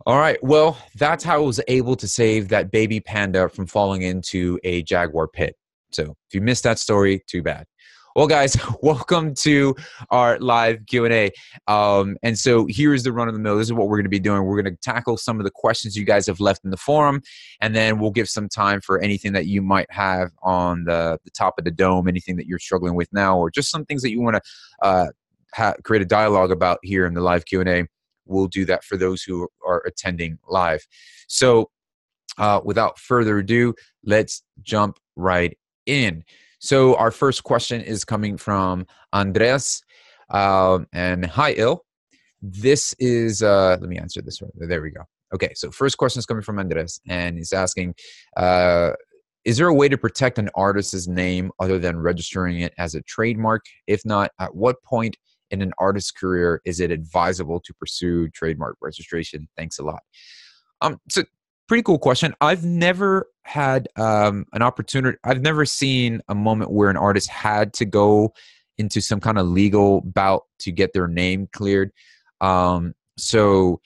All right. Well, that's how I was able to save that baby panda from falling into a jaguar pit. So if you missed that story, too bad. Well, guys, welcome to our live Q&A. And so here's the run of the mill. This is what we're going to be doing. We're going to tackle some of the questions you guys have left in the forum, and then we'll give some time for anything that you might have on the top of the dome, anything that you're struggling with now, or just some things that you want to create a dialogue about here in the live Q&A. We'll do that for those who are attending live. So without further ado, let's jump right in. So our first question is coming from Andres. And hi, Il. This is, let me answer this one. There we go. Okay, so first question is coming from Andres, and he's asking, is there a way to protect an artist's name other than registering it as a trademark? If not, at what point in an artist's career is it advisable to pursue trademark registration? Thanks a lot. It's a pretty cool question. I've never had an opportunity. I've never seen a moment where an artist had to go into some kind of legal bout to get their name cleared. So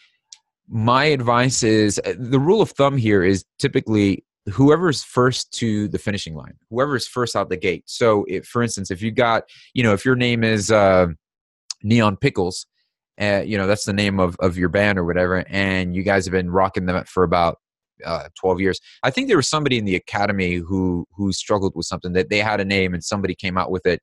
my advice is, the rule of thumb here is typically whoever's first to the finishing line, whoever's first out the gate. So if, for instance, if you got, if your name is Neon Pickles, that's the name of your band or whatever, and you guys have been rocking them for about 12 years. I think there was somebody in the academy who struggled with something, that they had a name and somebody came out with it.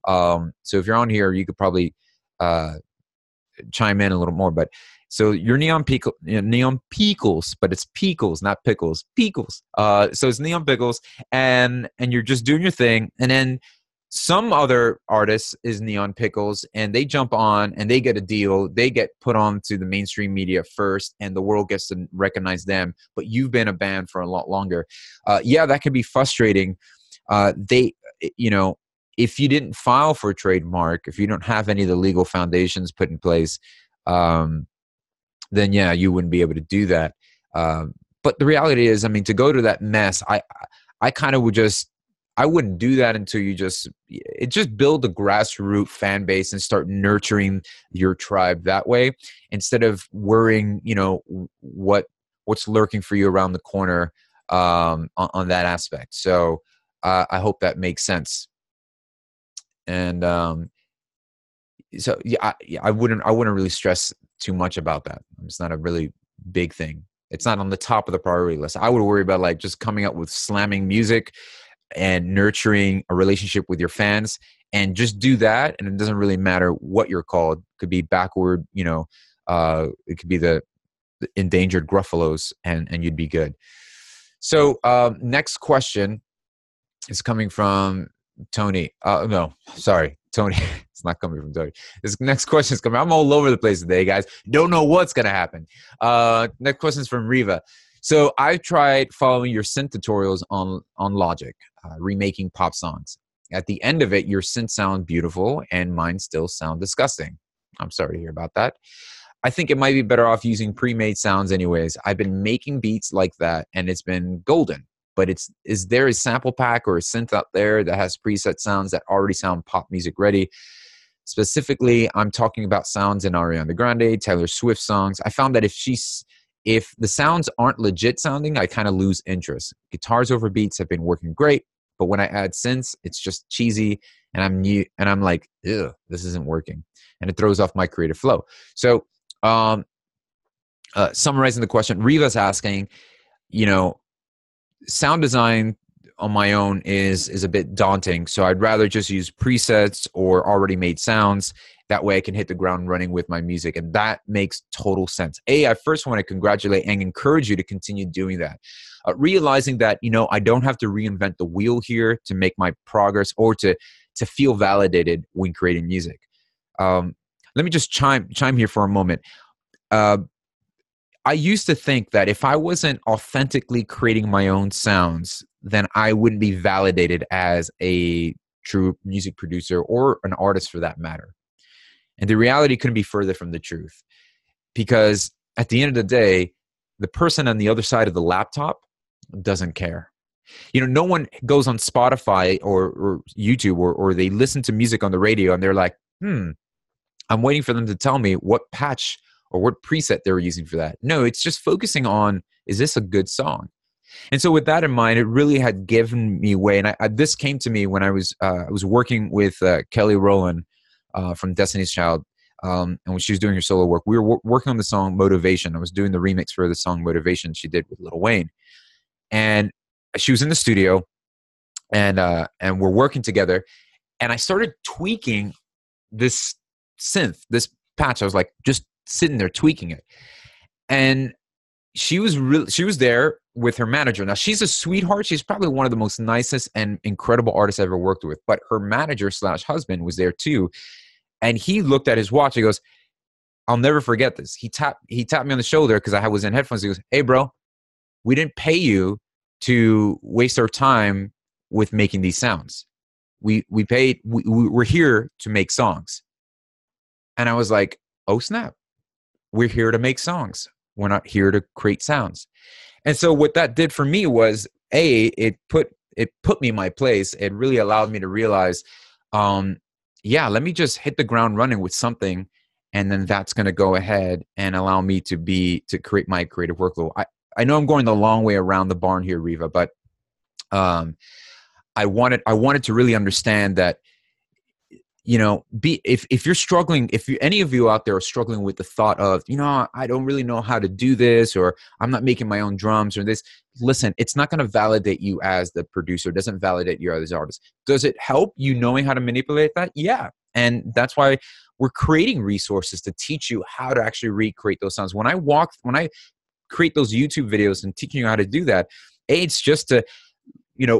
So if you're on here, you could probably chime in a little more. But so you're Neon Pickles, but it's Pickles, not Pickles. Pickles. So it's Neon Pickles, and you're just doing your thing, and then some other artist is Neon Pickles, and they jump on and they get a deal. They get put on to the mainstream media first, and the world gets to recognize them. But you've been a band for a lot longer. Yeah, that can be frustrating. If you didn't file for a trademark, if you don't have any of the legal foundations put in place, then yeah, you wouldn't be able to do that. But the reality is, to go to that mess, I kind of would I wouldn't do that until you just build a grassroots fan base and start nurturing your tribe that way, instead of worrying, what's lurking for you around the corner on that aspect. So I hope that makes sense. And so yeah, I wouldn't really stress too much about that. It's not a really big thing. It's not on the top of the priority list. I would worry about just coming up with slamming music and nurturing a relationship with your fans, and just do that. And it doesn't really matter what you're called. It could be backward, it could be the endangered Gruffalos, and you'd be good. So next question is coming from Tony. No, sorry, Tony. It's not coming from Tony. This next question is coming. I'm all over the place today, guys. Don't know what's going to happen. Next question is from Riva. So I've tried following your synth tutorials on Logic, remaking pop songs. At the end of it, your synth sound beautiful and mine still sound disgusting. I'm sorry to hear about that. I think it might be better off using pre-made sounds anyways. I've been making beats like that and it's been golden. But is there a sample pack or a synth out there that has preset sounds that already sound pop music ready? Specifically, I'm talking about sounds in Ariana Grande, Taylor Swift songs. I found that if the sounds aren't legit sounding, I kind of lose interest. Guitars over beats have been working great, but when I add synths, it's just cheesy, and I'm like, ew, this isn't working, and it throws off my creative flow. So, summarizing the question, Riva's asking, sound design on my own is a bit daunting, so I'd rather just use presets or already made sounds. That way I can hit the ground running with my music, and that makes total sense. I first want to congratulate and encourage you to continue doing that. Realizing that, I don't have to reinvent the wheel here to make my progress or to feel validated when creating music. Let me just chime here for a moment. I used to think that if I wasn't authentically creating my own sounds, then I wouldn't be validated as a true music producer or an artist for that matter. And the reality couldn't be further from the truth, because at the end of the day, the person on the other side of the laptop doesn't care. No one goes on Spotify or YouTube or they listen to music on the radio and they're like, I'm waiting for them to tell me what patch or what preset they were using for that. No, it's just focusing on, is this a good song? And so with that in mind, it really had given me way. And this came to me when I was working with Kelly Rowland from Destiny's Child. And when she was doing her solo work, we were working on the song Motivation. I was doing the remix for the song Motivation she did with Lil Wayne. And she was in the studio, and we're working together. And I started tweaking this synth, this patch. I was like just sitting there tweaking it. And she was there with her manager. Now, she's a sweetheart. She's probably one of the most nicest and incredible artists I ever worked with. But her manager / husband was there too. And he looked at his watch. He goes, I'll never forget this. He tapped me on the shoulder because I was in headphones. He goes, hey, bro, we didn't pay you to waste our time with making these sounds. We're here to make songs. And I was like, oh, snap. We're here to make songs. We're not here to create sounds. And so what that did for me was, it put me in my place. It really allowed me to realize, let me just hit the ground running with something, and then that's going to go ahead and allow me to create my creative workflow. I know I'm going the long way around the barn here, Riva, but I wanted to really understand that, if you're struggling, any of you out there are struggling with the thought of, I don't really know how to do this, or I'm not making my own drums or this, listen, it's not going to validate you as the producer. It doesn't validate you as an artist. Does it help you knowing how to manipulate that? Yeah. And that's why we're creating resources to teach you how to actually recreate those sounds. When I create those YouTube videos and teaching you how to do that, it's just to,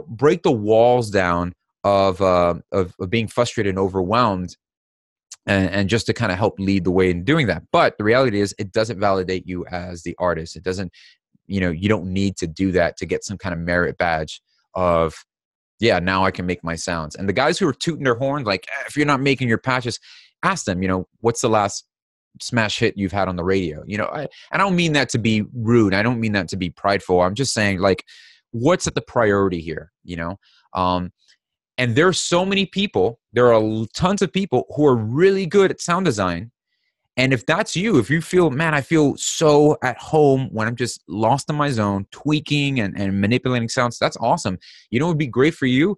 break the walls down of being frustrated and overwhelmed, and just to kind of help lead the way in doing that. But the reality is, it doesn't validate you as the artist. It doesn't, you don't need to do that to get some kind of merit badge of, now I can make my sounds. And the guys who are tooting their horn, like, if you're not making your patches, ask them, what's the last smash hit you've had on the radio? I don't mean that to be rude. I don't mean that to be prideful. I'm just saying, like, what's at the priority here, and there's so many people, there are tons of people who are really good at sound design. And if that's you, if you feel, man, I feel so at home when I'm just lost in my zone, tweaking and manipulating sounds, that's awesome. It would be great for you.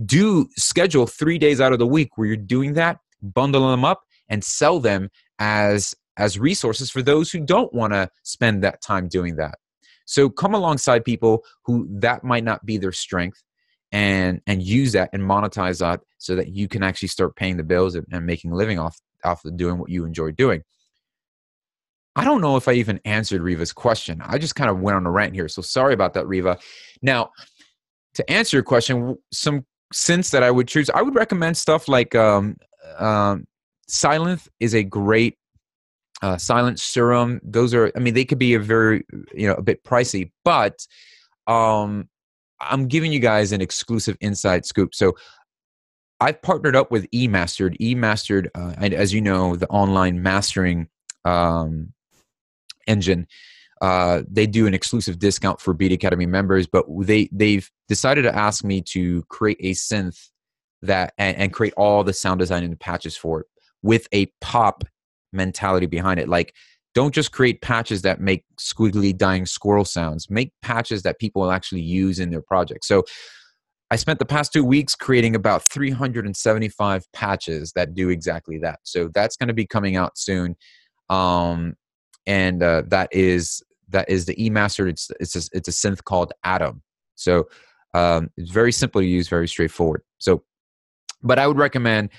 Do schedule 3 days out of the week where you're doing that, bundle them up and sell them as resources for those who don't want to spend that time doing that. So come alongside people who that might not be their strength, and use that and monetize that so that you can actually start paying the bills and making a living off of doing what you enjoy doing. I don't know if I even answered Riva's question. I just kind of went on a rant here. So sorry about that, Riva. Now, to answer your question, some synths that I would choose, I would recommend stuff like Silent is a great Silent Serum. Those are, they could be a bit pricey, but I'm giving you guys an exclusive inside scoop. So I've partnered up with eMastered. eMastered, and as you know, the online mastering engine. They do an exclusive discount for Beat Academy members, but they've decided to ask me to create a synth and create all the sound design and the patches for it with a pop mentality behind it. Like, don't just create patches that make squiggly dying squirrel sounds. Make patches that people will actually use in their project. So I spent the past 2 weeks creating about 375 patches that do exactly that. So that's going to be coming out soon. And that is the eMaster. It's a synth called Atom. So it's very simple to use, very straightforward. So, but I would recommend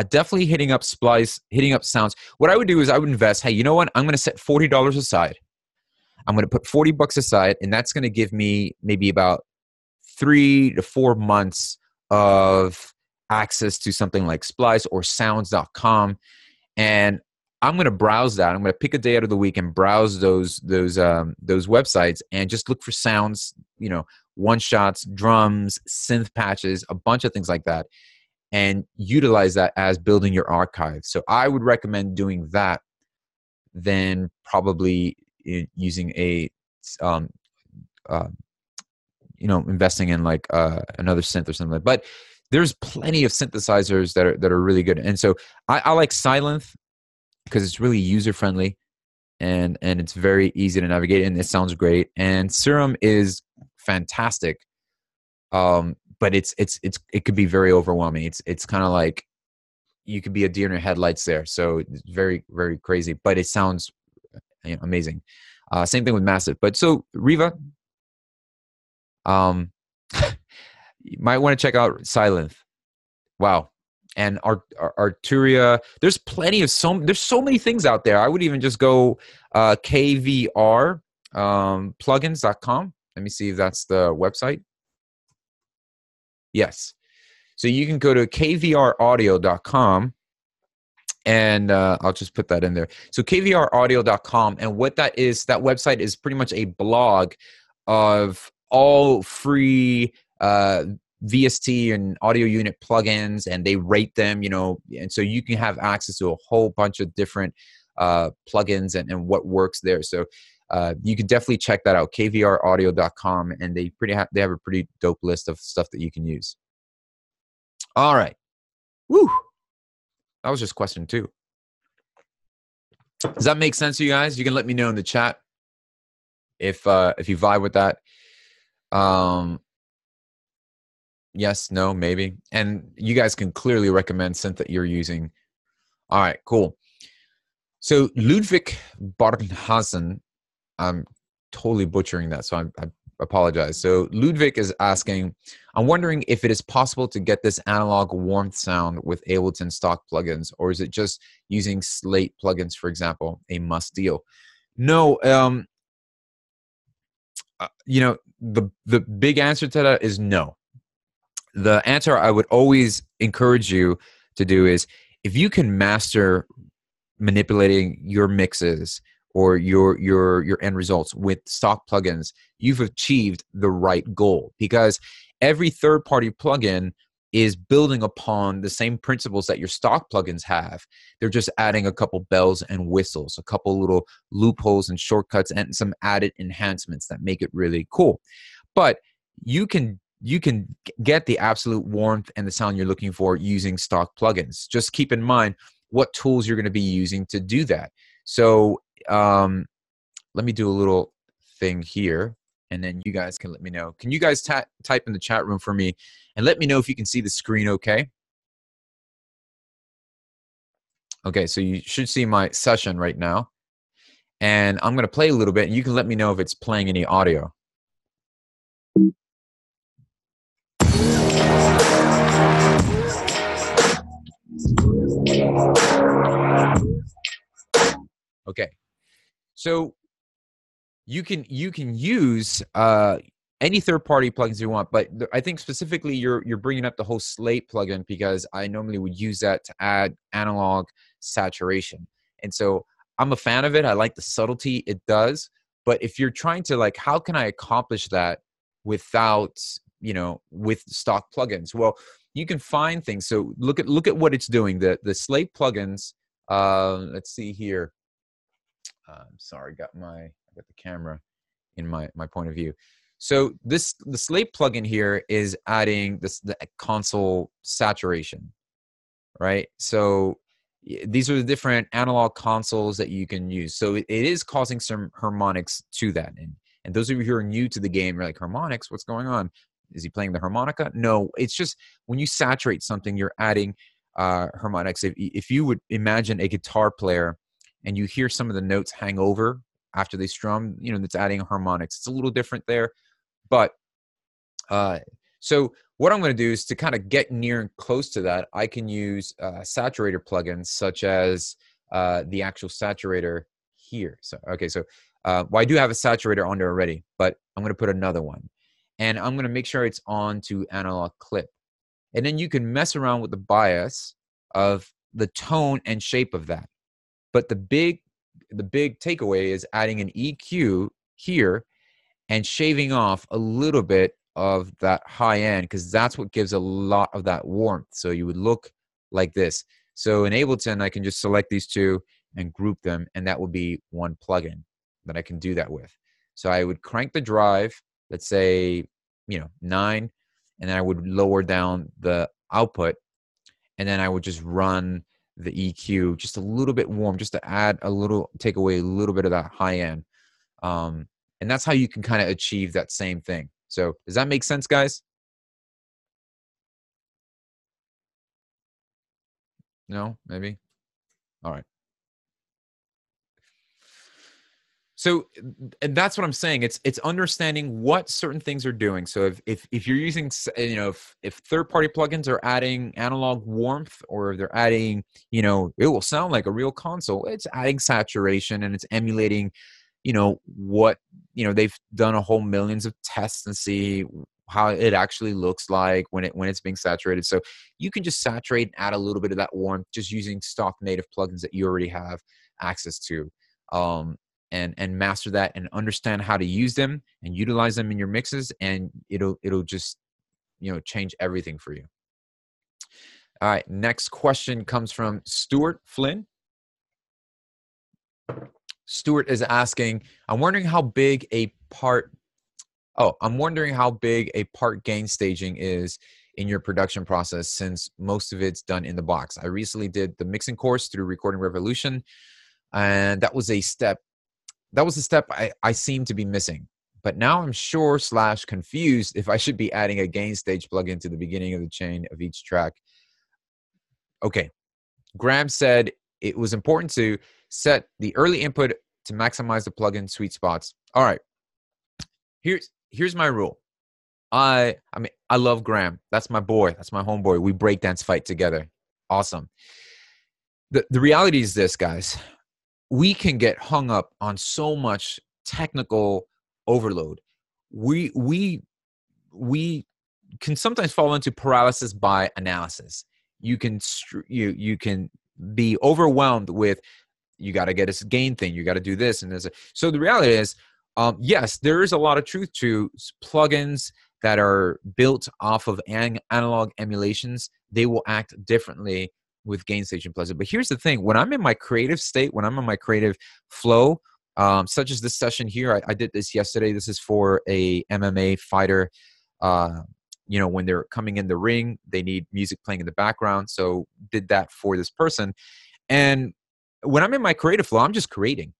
definitely hitting up sounds. What I would do is I would invest. Hey, you know what? I'm going to set $40 aside. I'm going to put $40 aside, and that's going to give me maybe about 3 to 4 months of access to something like Splice or sounds.com. And I'm going to browse that. I'm going to pick a day out of the week and browse those websites and just look for sounds, one shots, drums, synth patches, a bunch of things like that, and utilize that as building your archive. So I would recommend doing that than probably using investing in like another synth or something. But there's plenty of synthesizers that are really good. And so I like Silent because it's really user friendly and it's very easy to navigate, and it sounds great. And Serum is fantastic, but it could be very overwhelming. It's kind of like you could be a deer in your headlights there. So it's very, very crazy, but it sounds amazing. Same thing with Massive. But so Riva, you might want to check out Sylenth. Wow. And Arturia, there's plenty of there's so many things out there. I would even just go KVR plugins.com. Let me see if that's the website. Yes. So you can go to kvraudio.com, and I'll just put that in there. So kvraudio.com, and what that is, that website is pretty much a blog of all free VST and audio unit plugins, and they rate them, and so you can have access to a whole bunch of different plugins and what works there. So you can definitely check that out, kvraudio.com, and they have a pretty dope list of stuff that you can use. All right. Woo. That was just question 2. Does that make sense to you guys? You can let me know in the chat if you vibe with that. Yes, no, maybe. And you guys can clearly recommend synth that you're using. All right, cool. So Ludwig Barnhasen, I'm totally butchering that, so I apologize. So Ludwig is asking, I'm wondering if it is possible to get this analog warmth sound with Ableton stock plugins, or is it just using Slate plugins, for example, a must deal? No, the big answer to that is no. The answer I would always encourage you to do is, if you can master manipulating your mixes or your end results with stock plugins, you've achieved the right goal, because every third-party plugin is building upon the same principles that your stock plugins have. They're just adding a couple bells and whistles, a couple little loopholes and shortcuts, and some added enhancements that make it really cool. But you can get the absolute warmth and the sound you're looking for using stock plugins. Just keep in mind what tools you're going to be using to do that. So let me do a little thing here, and then you guys can let me know. Can you guys type in the chat room for me and let me know if you can see the screen okay? Okay, so you should see my session right now. And I'm going to play a little bit, and you can let me know if it's playing any audio. Okay, so you can use any third-party plugins you want, but I think specifically you're bringing up the whole Slate plugin, because I normally would use that to add analog saturation, and so I'm a fan of it. I like the subtlety it does, but if you're trying to, like, how can I accomplish that without, with stock plugins? Well, you can find things. So look at what it's doing. The Slate plugins. Let's see here. I'm sorry, I got the camera in my point of view. So the Slate plugin here is adding the console saturation, right? So these are the different analog consoles that you can use. So it is causing some harmonics to that. And those of you who are new to the game, you're like, harmonics, what's going on? Is he playing the harmonica? No, it's just when you saturate something, you're adding harmonics. If you would imagine a guitar player and you hear some of the notes hang over after they strum, that's adding harmonics. It's a little different there. But so what I'm going to do is to kind of get near and close to that, I can use saturator plugins such as the actual saturator here. So, okay, so well, I do have a saturator on there already, but I'm going to put another one. And I'm going to make sure it's on to analog clip. And then you can mess around with the bias of the tone and shape of that. But the big takeaway is adding an EQ here and shaving off a little bit of that high end, because that's what gives a lot of that warmth. So you would look like this. So in Ableton, I can just select these two and group them, and that would be one plugin that I can do that with. So I would crank the drive, let's say, 9, and then I would lower down the output, and then I would just run the EQ just a little bit warm, just to add a little, take away a little bit of that high end. And that's how you can kind of achieve that same thing. So does that make sense, guys? No, maybe. All right. So, and that's what I'm saying. It's understanding what certain things are doing. So if you're using, if third party plugins are adding analog warmth, or if they're adding, it will sound like a real console. It's adding saturation and it's emulating, what, they've done a whole millions of tests and see how it actually looks like when it's being saturated. So you can just saturate and add a little bit of that warmth just using stock native plugins that you already have access to. And master that and understand how to use them and utilize them in your mixes, and it'll just change everything for you. All right, next question comes from Stuart Flynn. Stuart is asking, I'm wondering how big a part gain staging is in your production process, since most of it's done in the box. I recently did the mixing course through Recording Revolution, and that was a step I seem to be missing. But now I'm confused if I should be adding a gain stage plugin to the beginning of the chain of each track. Okay. Graham said it was important to set the early input to maximize the plugin sweet spots. All right. Here's my rule. I love Graham. That's my boy. That's my homeboy. We breakdance fight together. Awesome. The reality is this, guys. We can get hung up on so much technical overload. We can sometimes fall into paralysis by analysis. You can be overwhelmed with, you got to get a gain thing, you got to do this and this. So the reality is, yes, there is a lot of truth to plugins that are built off of analog emulations. They will act differently with gain staging plugins. But here's the thing: when I'm in my creative state, when I'm in my creative flow, such as this session here, I did this yesterday. This is for a MMA fighter. When they're coming in the ring, they need music playing in the background. So did that for this person. And when I'm in my creative flow, I'm just creating.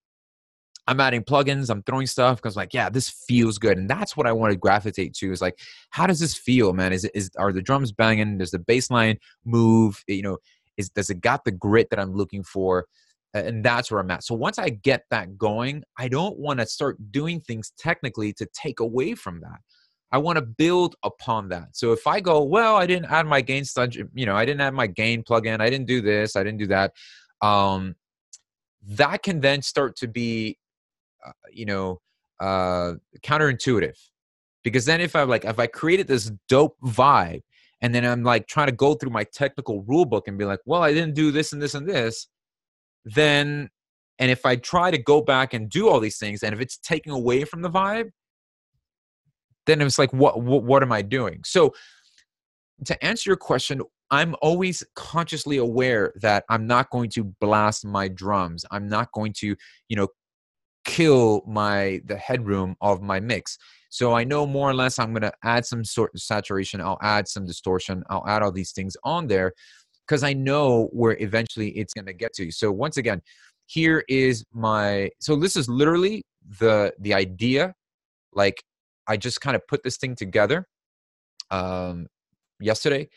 I'm adding plugins, I'm throwing stuff because, like, yeah, this feels good. And that's what I want to gravitate to, is like, how does this feel, man? Are the drums banging? Does the bass line move? Does it got the grit that I'm looking for? And that's where I'm at. So once I get that going, I don't want to start doing things technically to take away from that. I want to build upon that. So if I go, well, I didn't add my gain sludge, I didn't add my gain plugin, I didn't do this, I didn't do that. That can then start to be, counterintuitive, because then if I created this dope vibe, and then I'm like trying to go through my technical rule book and be like, well, I didn't do this and this and this, then, and if I try to go back and do all these things, and if it's taking away from the vibe, then it's like, what am I doing? So to answer your question, I'm always consciously aware that I'm not going to blast my drums. I'm not going to, kill the headroom of my mix. So I know more or less I'm going to add some sort of saturation. I'll add some distortion. I'll add all these things on there because I know where eventually it's going to get to. So once again, here is so this is literally the idea. Like, I just kind of put this thing together yesterday,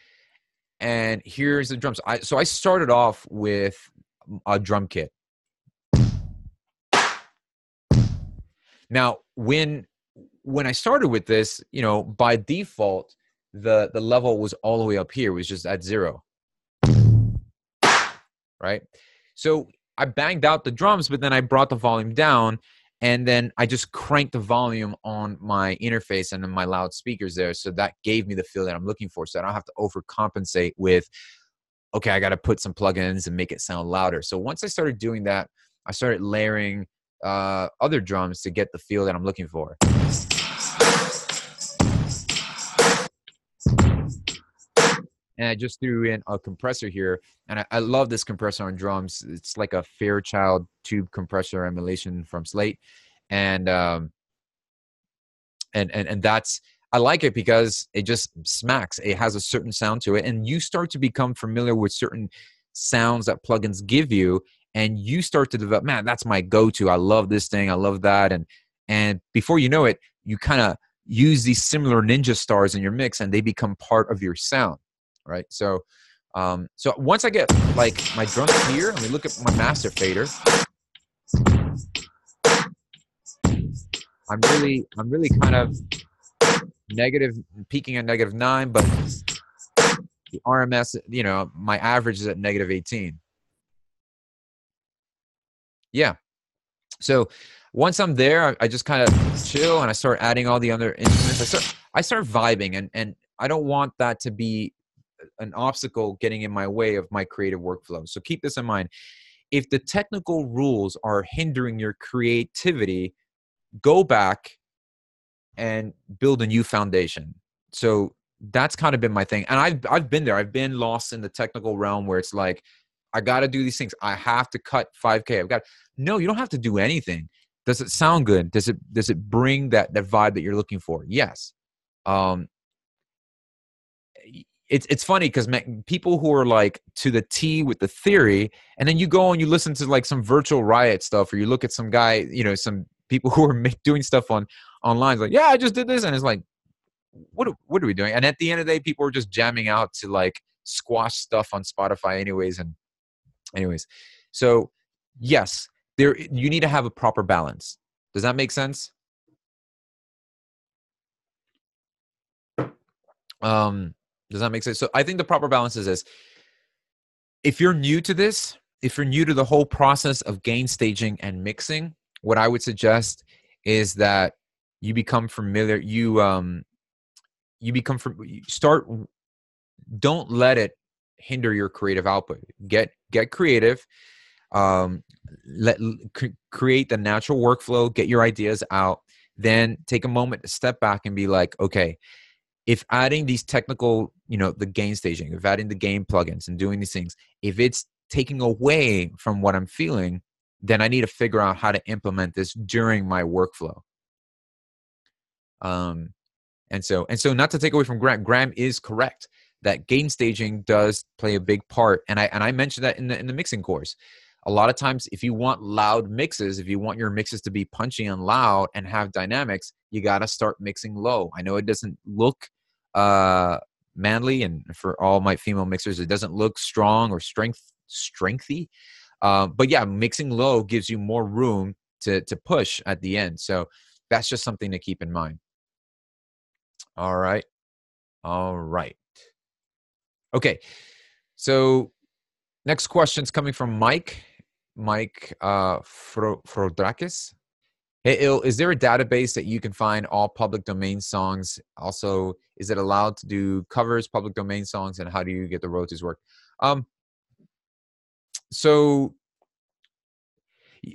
and here's the drums. So I started off with a drum kit. Now, when I started with this, by default, the level was all the way up here. It was just at 0. Right? So I banged out the drums, but then I brought the volume down, and then I just cranked the volume on my interface and then my loudspeakers there. So that gave me the feel that I'm looking for. So I don't have to overcompensate with, okay, I got to put some plugins and make it sound louder. So once I started doing that, I started layering other drums to get the feel that I'm looking for. And I just threw in a compressor here, and I love this compressor on drums. It's like a Fairchild tube compressor emulation from Slate, and that's, I like it because it just smacks. It has a certain sound to it, and you start to become familiar with certain sounds that plugins give you, and you start to develop, man, that's my go-to. I love this thing. I love that. And before you know it, you kind of use these similar ninja stars in your mix, and they become part of your sound, right? So so once I get like my drums here, let me look at my master fader. I'm really kind of negative, peaking at -9, but the RMS, you know, my average is at -18. Yeah. So once I'm there, I just kind of chill and I start adding all the other instruments. I start vibing, and I don't want that to be an obstacle getting in my way of my creative workflow. So keep this in mind. If the technical rules are hindering your creativity, go back and build a new foundation. So that's kind of been my thing. And I've been there. I've been lost in the technical realm where it's like, I got to do these things. I have to cut 5K. No, you don't have to do anything. Does it sound good? Does it bring that vibe that you're looking for? Yes. It's funny because people who are like to the T with the theory, and then you go and you listen to like some Virtual Riot stuff, or you look at some guy, you know, some people who are doing stuff online, like, yeah, I just did this, and it's like, what are we doing? And at the end of the day, people are just jamming out to like squash stuff on Spotify anyways. So yes, you need to have a proper balance. Does that make sense? Does that make sense? So I think the proper balance is this. If you're new to this, if you're new to the whole process of gain staging and mixing, what I would suggest is that you become familiar. Don't let it hinder your creative output. Get creative. Create the natural workflow. Get your ideas out. Then take a moment to step back and be like, okay, if adding these technical, you know, the gain staging, if adding the gain plugins and doing these things, if it's taking away from what I'm feeling, then I need to figure out how to implement this during my workflow. And so not to take away from Graham is correct that gain staging does play a big part. And I mentioned that in the mixing course. A lot of times, if you want loud mixes, if you want your mixes to be punchy and loud and have dynamics, you got to start mixing low. I know it doesn't look manly, and for all my female mixers, it doesn't look strong or strengthy. But yeah, mixing low gives you more room to push at the end. So that's just something to keep in mind. All right. Okay. So next question is coming from Mike Frodrakis. Hey, Il, is there a database that you can find all public domain songs? Also, is it allowed to do covers, public domain songs, and how do you get the royalties work? So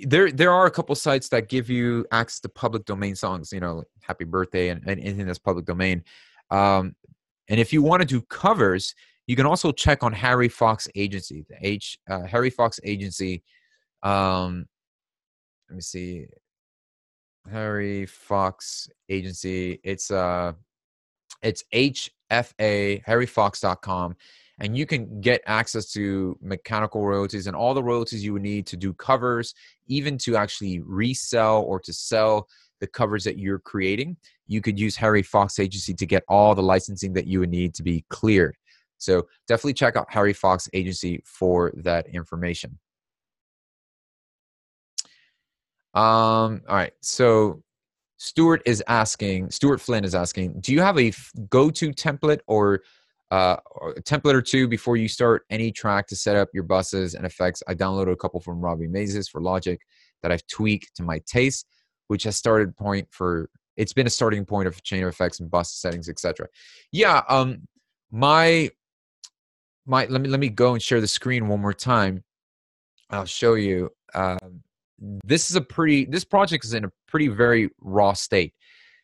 there are a couple sites that give you access to public domain songs, you know, Happy Birthday and anything that's public domain. And if you want to do covers, you can also check on Harry Fox Agency, Harry Fox Agency. Let me see. Harry Fox Agency. It's HFA, harryfox.com. And you can get access to mechanical royalties and all the royalties you would need to do covers, even to actually resell or to sell the covers that you're creating. You could use Harry Fox Agency to get all the licensing that you would need to be cleared. So definitely check out Harry Fox Agency for that information. All right. So Stuart Flynn is asking, do you have a go-to template or a template or two before you start any track to set up your buses and effects? I downloaded a couple from Robbie Mazes for Logic that I've tweaked to my taste, which has it's been a starting point of chain of effects and bus settings, etc. Yeah. Let me go and share the screen one more time. I'll show you. This project is in a very raw state.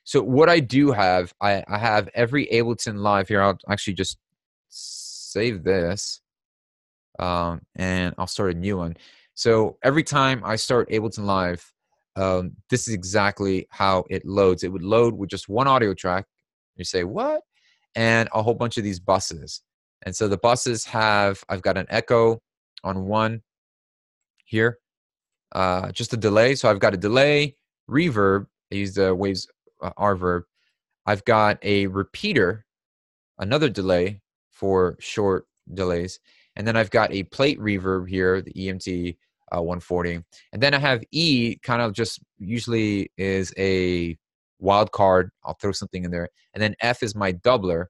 So what I do have, I have every Ableton Live here. I'll actually just save this, and I'll start a new one. So every time I start Ableton Live, this is exactly how it loads. It would load with just one audio track. You say, what? And a whole bunch of these buses. And so the buses I've got an echo, on one here, just a delay. So I've got a delay, reverb. I use the Waves R-verb. I've got a repeater, another delay for short delays. And then I've got a plate reverb here, the EMT 140. And then I have E, kind of just usually is a wild card. I'll throw something in there. And then F is my doubler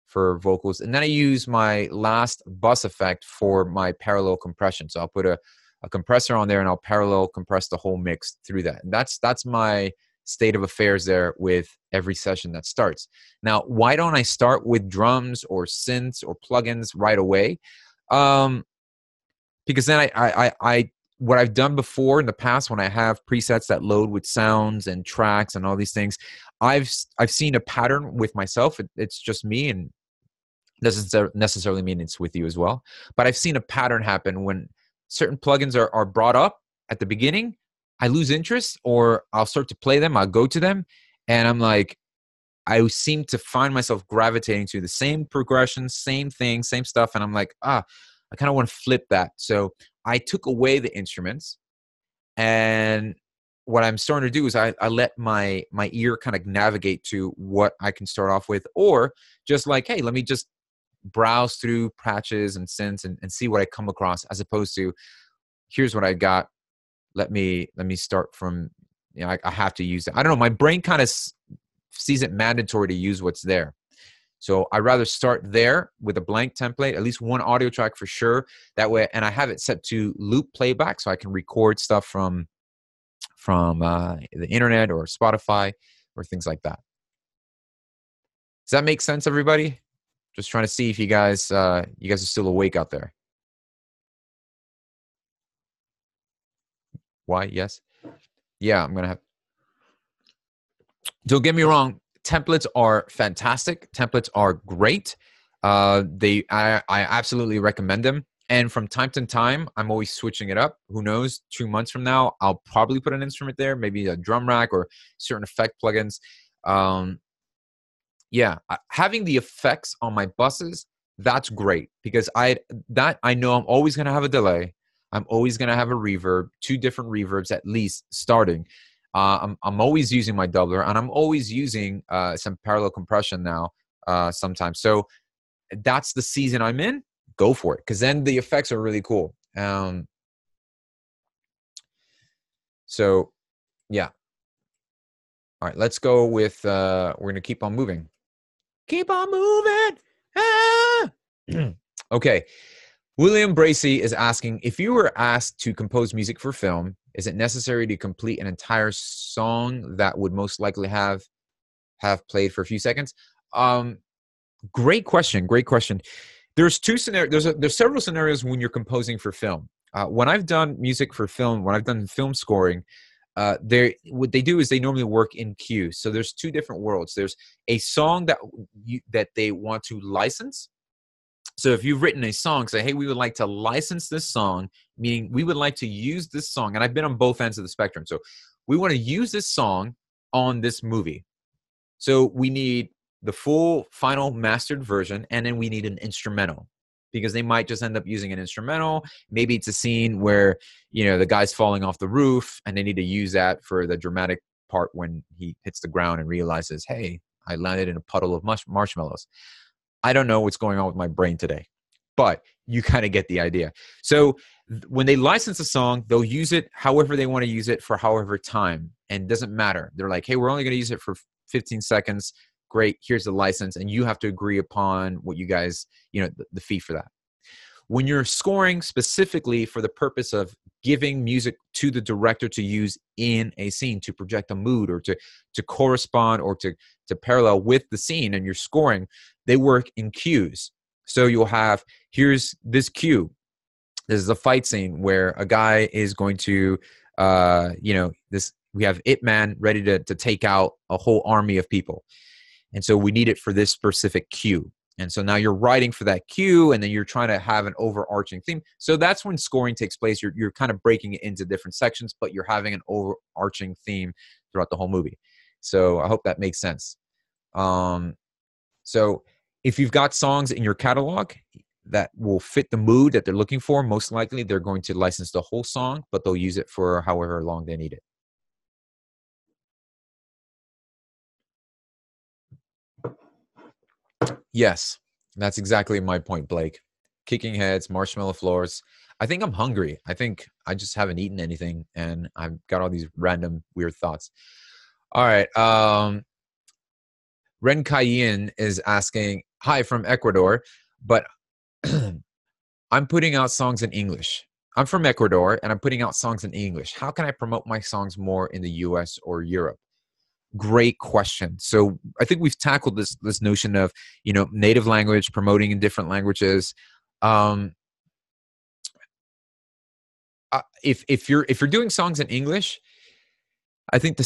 for vocals. And then I use my last bus effect for my parallel compression. So I'll put a compressor on there and I'll parallel compress the whole mix through that. And that's my state of affairs there with every session that starts. Now, why don't I start with drums or synths or plugins right away? Because then I what I've done before in the past when I have presets that load with sounds and tracks and all these things, I've seen a pattern with myself. It's just me, and doesn't necessarily mean it's with you as well. But I've seen a pattern happen when certain plugins are brought up at the beginning. I lose interest, or I'll start to play them. I'll go to them, and I'm like, I seem to find myself gravitating to the same progression, same thing, same stuff. And I'm like, I kind of want to flip that. So I took away the instruments, and what I'm starting to do is I let my ear kind of navigate to what I can start off with, or just like, hey, let me just browse through patches and synths and see what I come across, as opposed to, here's what I got. Let me start from, I have to use it. I don't know. My brain kind of sees it mandatory to use what's there. So I'd rather start there with a blank template, at least one audio track for sure. That way, and I have it set to loop playback, so I can record stuff from the internet or Spotify or things like that. Does that make sense, everybody? Just trying to see if you guys are still awake out there. Why? Yes. Yeah, I'm gonna have. Don't get me wrong. Templates are fantastic. Templates are great. I absolutely recommend them. And from time to time, I'm always switching it up. Who knows? 2 months from now, I'll probably put an instrument there, maybe a drum rack or certain effect plugins. Yeah, having the effects on my buses, that's great, because I know I'm always going to have a delay. I'm always going to have a reverb, 2 different reverbs at least starting. I'm always using my doubler, and I'm always using some parallel compression now sometimes. So that's the season I'm in. Go for it, because then the effects are really cool. So yeah. All right, let's go with, we're going to keep on moving. Keep on moving. Ah! Okay. William Bracey is asking, if you were asked to compose music for film, is it necessary to complete an entire song that would most likely have played for a few seconds? Great question. Great question. There's 2 scenarios. There's several scenarios when you're composing for film. When I've done music for film, when I've done film scoring, what they do is they normally work in queues. So there's 2 different worlds. There's a song that they want to license. So if you've written a song, say, hey, we would like to license this song, meaning we would like to use this song. And I've been on both ends of the spectrum. So we want to use this song on this movie. So we need the full final mastered version, and then we need an instrumental, because they might just end up using an instrumental. Maybe it's a scene where, the guy's falling off the roof and they need to use that for the dramatic part when he hits the ground and realizes, hey, I landed in a puddle of marshmallows. I don't know what's going on with my brain today, but you kind of get the idea. So when they license a song, they'll use it however they want to use it for however time, and it doesn't matter. They're like, hey, we're only going to use it for 15 seconds. Great, here's the license, and you have to agree upon what you guys, the fee for that. When you're scoring specifically for the purpose of giving music to the director to use in a scene to project a mood, or to correspond, or to parallel with the scene, and you're scoring, they work in cues. So you'll have, here's this cue. This is a fight scene where a guy is going to, we have Ip Man ready to take out a whole army of people. And so we need it for this specific cue. And so now you're writing for that cue, and then you're trying to have an overarching theme. So that's when scoring takes place. You're kind of breaking it into different sections, but you're having an overarching theme throughout the whole movie. So I hope that makes sense. So if you've got songs in your catalog, that will fit the mood that they're looking for, most likely they're going to license the whole song, but they'll use it for however long they need it. Yes, that's exactly my point, Blake. Kicking heads, marshmallow floors. I think I'm hungry. I think I just haven't eaten anything and I've got all these random weird thoughts. All right. Ren Kayin is asking, hi from Ecuador, but I'm putting out songs in English. I'm from Ecuador and I'm putting out songs in English. How can I promote my songs more in the US or Europe? Great question. So I think we've tackled this notion of, native language, promoting in different languages. If you're doing songs in English, I think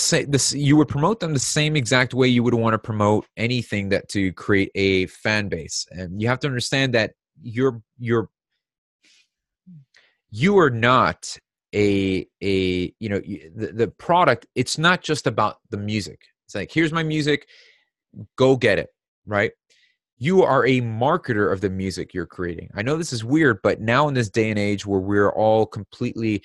you would promote them the same exact way you would want to promote anything that to create a fan base. And you have to understand that you are not the product. It's not just about the music. It's like, here's my music, go get it, right? You are a marketer of the music you're creating. I know this is weird, but now in this day and age where we're all completely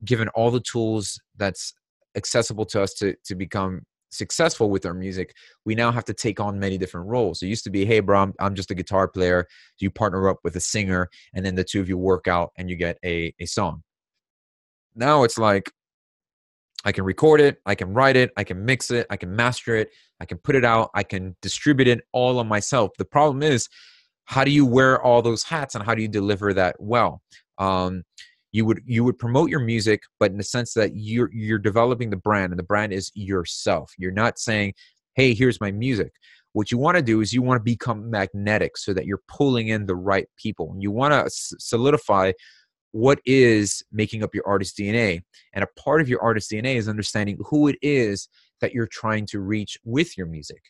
given all the tools that's accessible to us to become successful with our music, we now have to take on many different roles. It used to be, hey, bro, I'm just a guitar player. You partner up with a singer, and then the two of you work out and you get a song. Now it's like, I can record it, I can write it, I can mix it, I can master it, I can put it out, I can distribute it all on myself. The problem is, how do you wear all those hats and how do you deliver that well? You would promote your music, but in the sense that you're developing the brand, and the brand is yourself. You're not saying, hey, here's my music. What you want to do is you want to become magnetic so that you're pulling in the right people. And you want to solidify what is making up your artist DNA. And a part of your artist DNA is understanding who it is that you're trying to reach with your music.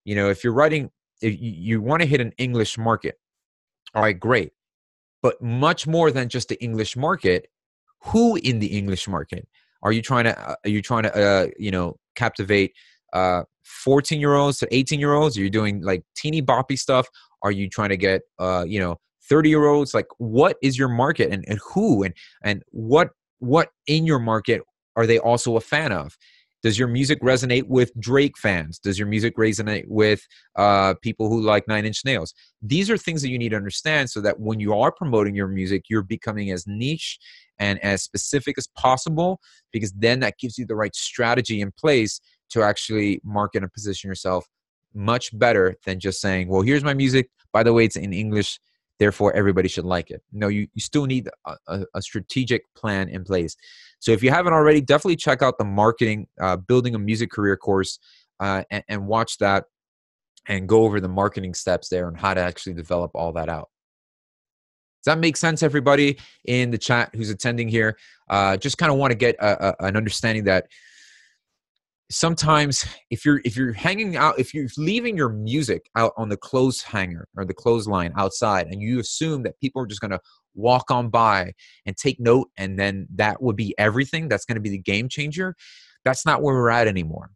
If you're writing, if you want to hit an English market, all right, great. But much more than just the English market, who in the English market are you trying to, captivate 14-year-olds to 18-year-olds? Are you doing like teeny boppy stuff? Are you trying to get, 30-year-olds? Like, what is your market, and who, and what in your market are they also a fan of? Does your music resonate with Drake fans? Does your music resonate with people who like Nine Inch Nails? These are things that you need to understand so that when you are promoting your music, you're becoming as niche and as specific as possible, because then that gives you the right strategy in place to actually market and position yourself much better than just saying, well, here's my music. By the way, it's in English, therefore everybody should like it. No, you still need a strategic plan in place. So if you haven't already, definitely check out the marketing, building a music career course, and watch that and go over the marketing steps there and how to actually develop all that out. Does that make sense, everybody in the chat who's attending here? Just kind of want to get an understanding that sometimes if you're hanging out, if you're leaving your music out on the clothes hanger or the clothesline outside, and you assume that people are just going to walk on by and take note, and then that would be everything, that's going to be the game changer, that's not where we're at anymore.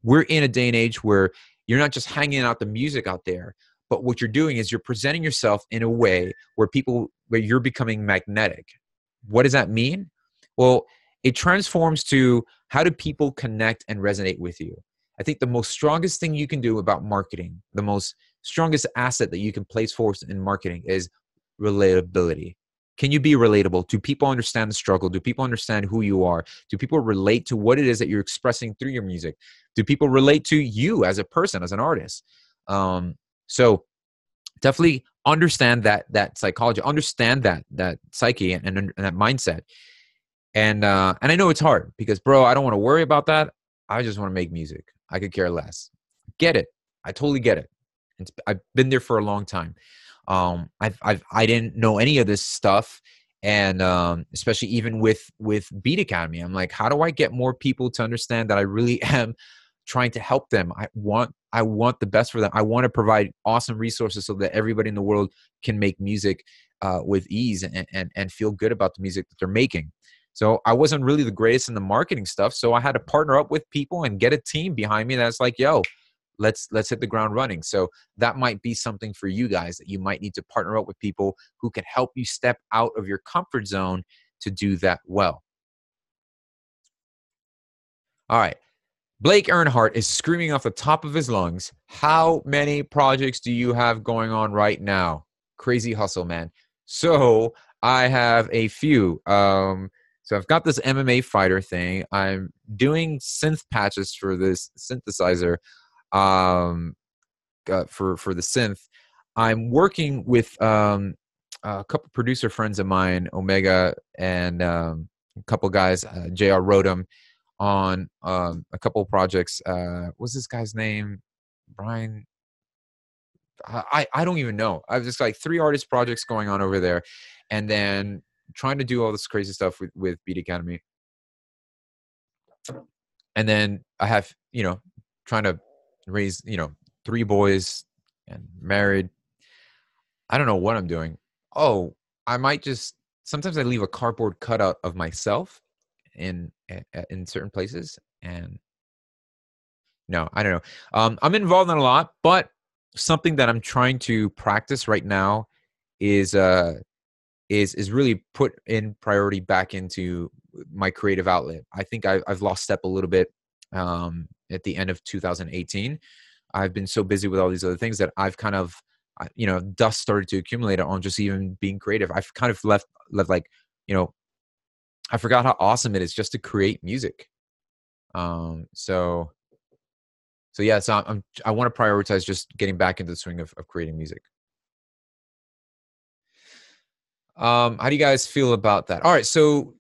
We're in a day and age where you're not just hanging out the music out there, but what you're doing is you're presenting yourself in a way where you're becoming magnetic. What does that mean? Well, it transforms to, how do people connect and resonate with you? I think the most strongest thing you can do about marketing, the most strongest asset that you can place forth in marketing is relatability. Can you be relatable? Do people understand the struggle? Do people understand who you are? Do people relate to what it is that you're expressing through your music? Do people relate to you as a person, as an artist? So definitely understand that psychology, understand that psyche and that mindset. And I know it's hard because, bro, I don't want to worry about that. I just want to make music. I could care less. Get it. I totally get it. I've been there for a long time. I didn't know any of this stuff. And especially even with Beat Academy, I'm like, how do I get more people to understand that I really am trying to help them? I want the best for them. I want to provide awesome resources so that everybody in the world can make music with ease and feel good about the music that they're making. So I wasn't really the greatest in the marketing stuff. So I had to partner up with people and get a team behind me that's like, yo, let's hit the ground running. So that might be something for you guys, that you might need to partner up with people who can help you step out of your comfort zone to do that well. All right. Blake Earnhardt is screaming off the top of his lungs, how many projects do you have going on right now? Crazy hustle, man. So I have a few. So I've got this MMA fighter thing. I'm doing synth patches for this synthesizer, for the synth. I'm working with a couple producer friends of mine, Omega, and a couple guys, JR Rodham, on a couple of projects. What's this guy's name? Brian. I don't even know. I've just like 3 artist projects going on over there, and then trying to do all this crazy stuff with Beat Academy. And then I have, trying to raise, 3 boys and married. I don't know what I'm doing. Oh, I might just, sometimes I leave a cardboard cutout of myself in certain places, and no, I don't know. I'm involved in a lot, but something that I'm trying to practice right now is really put in priority back into my creative outlet. I think I've lost step a little bit at the end of 2018. I've been so busy with all these other things that I've kind of, dust started to accumulate on just even being creative. I've kind of left like, I forgot how awesome it is just to create music. So yeah, so I want to prioritize just getting back into the swing of creating music. How do you guys feel about that? All right, so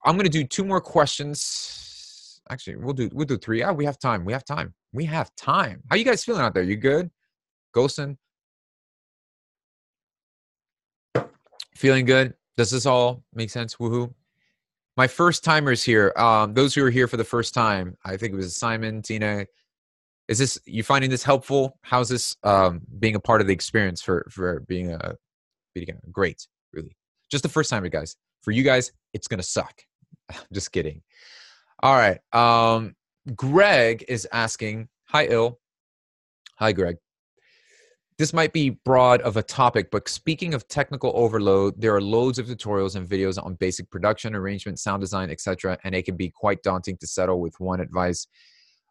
I'm gonna do 2 more questions. Actually, we'll do 3. Yeah, we have time. We have time. How you guys feeling out there? You good? Ghostin? Feeling good? Does this all make sense? Woohoo! My first timers here. Those who are here for the first time. I think it was Simon, Tina. Is you finding this helpful? How's this being a part of the experience for being a great? Really, just the first timer, guys. For you guys, it's gonna suck. Just kidding. All right. Greg is asking. Hi, Il. Hi, Greg. This might be broad of a topic, but speaking of technical overload, there are loads of tutorials and videos on basic production, arrangement, sound design, etc., and it can be quite daunting to settle with one advice,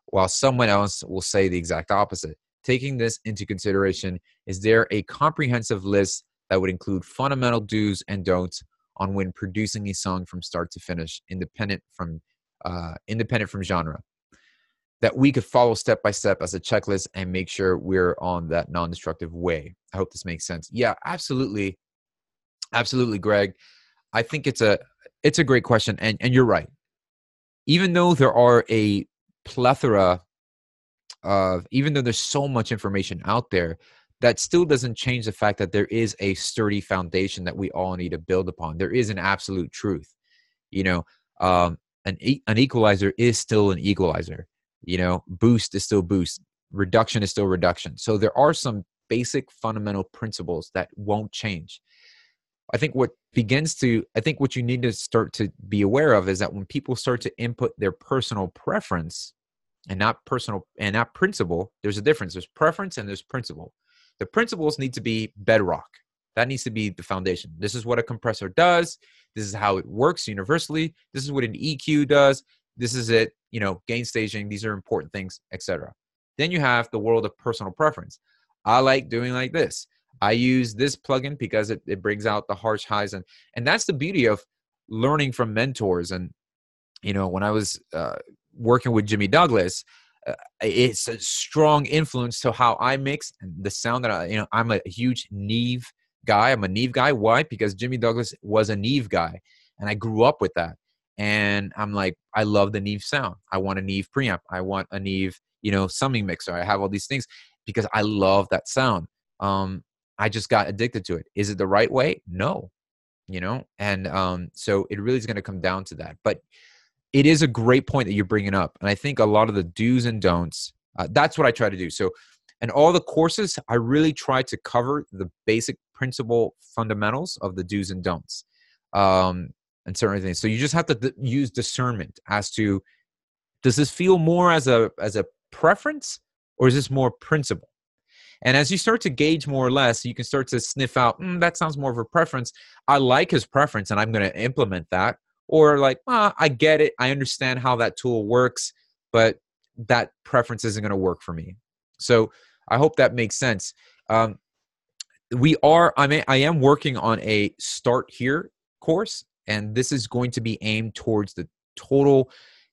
while someone else will say the exact opposite. Taking this into consideration, is there a comprehensive list that would include fundamental do's and don'ts on when producing a song from start to finish, independent from genre, that we could follow step by step as a checklist and make sure we're on that non-destructive way? I hope this makes sense. Yeah, absolutely. Absolutely, Greg. I think it's a great question. And you're right. Even though there are a plethora of, even though there's so much information out there, that still doesn't change the fact that there is a sturdy foundation that we all need to build upon. There is an absolute truth. An equalizer is still an equalizer. Boost is still boost. Reduction is still reduction. So there are some basic fundamental principles that won't change. I think what you need to start to be aware of is that when people start to input their personal preference and not principle, there's a difference. There's preference and there's principle. The principles need to be bedrock. That needs to be the foundation. This is what a compressor does. This is how it works universally. This is what an EQ does. This is it, gain staging. These are important things, etc. Then you have the world of personal preference. I like doing like this. I use this plugin because it brings out the harsh highs. And that's the beauty of learning from mentors. And, when I was working with Jimmy Douglas, it's a strong influence to how I mix and the sound that I'm a huge Neve guy. I'm a Neve guy. Why? Because Jimmy Douglas was a Neve guy and I grew up with that. And I'm like, I love the Neve sound. I want a Neve preamp. I want a Neve, summing mixer. I have all these things because I love that sound. I just got addicted to it. Is it the right way? No, and so it really is going to come down to that. But it is a great point that you're bringing up. And I think a lot of the do's and don'ts, that's what I try to do. So, and all the courses, I really try to cover the basic principle fundamentals of the do's and don'ts. And certain things. So you just have to use discernment as to, does this feel more as a preference or is this more principle? And as you start to gauge more or less, you can start to sniff out, that sounds more of a preference. I like his preference and I'm going to implement that. Or like, I get it. I understand how that tool works, but that preference isn't going to work for me. So I hope that makes sense. I am working on a Start Here course, and this is going to be aimed towards the total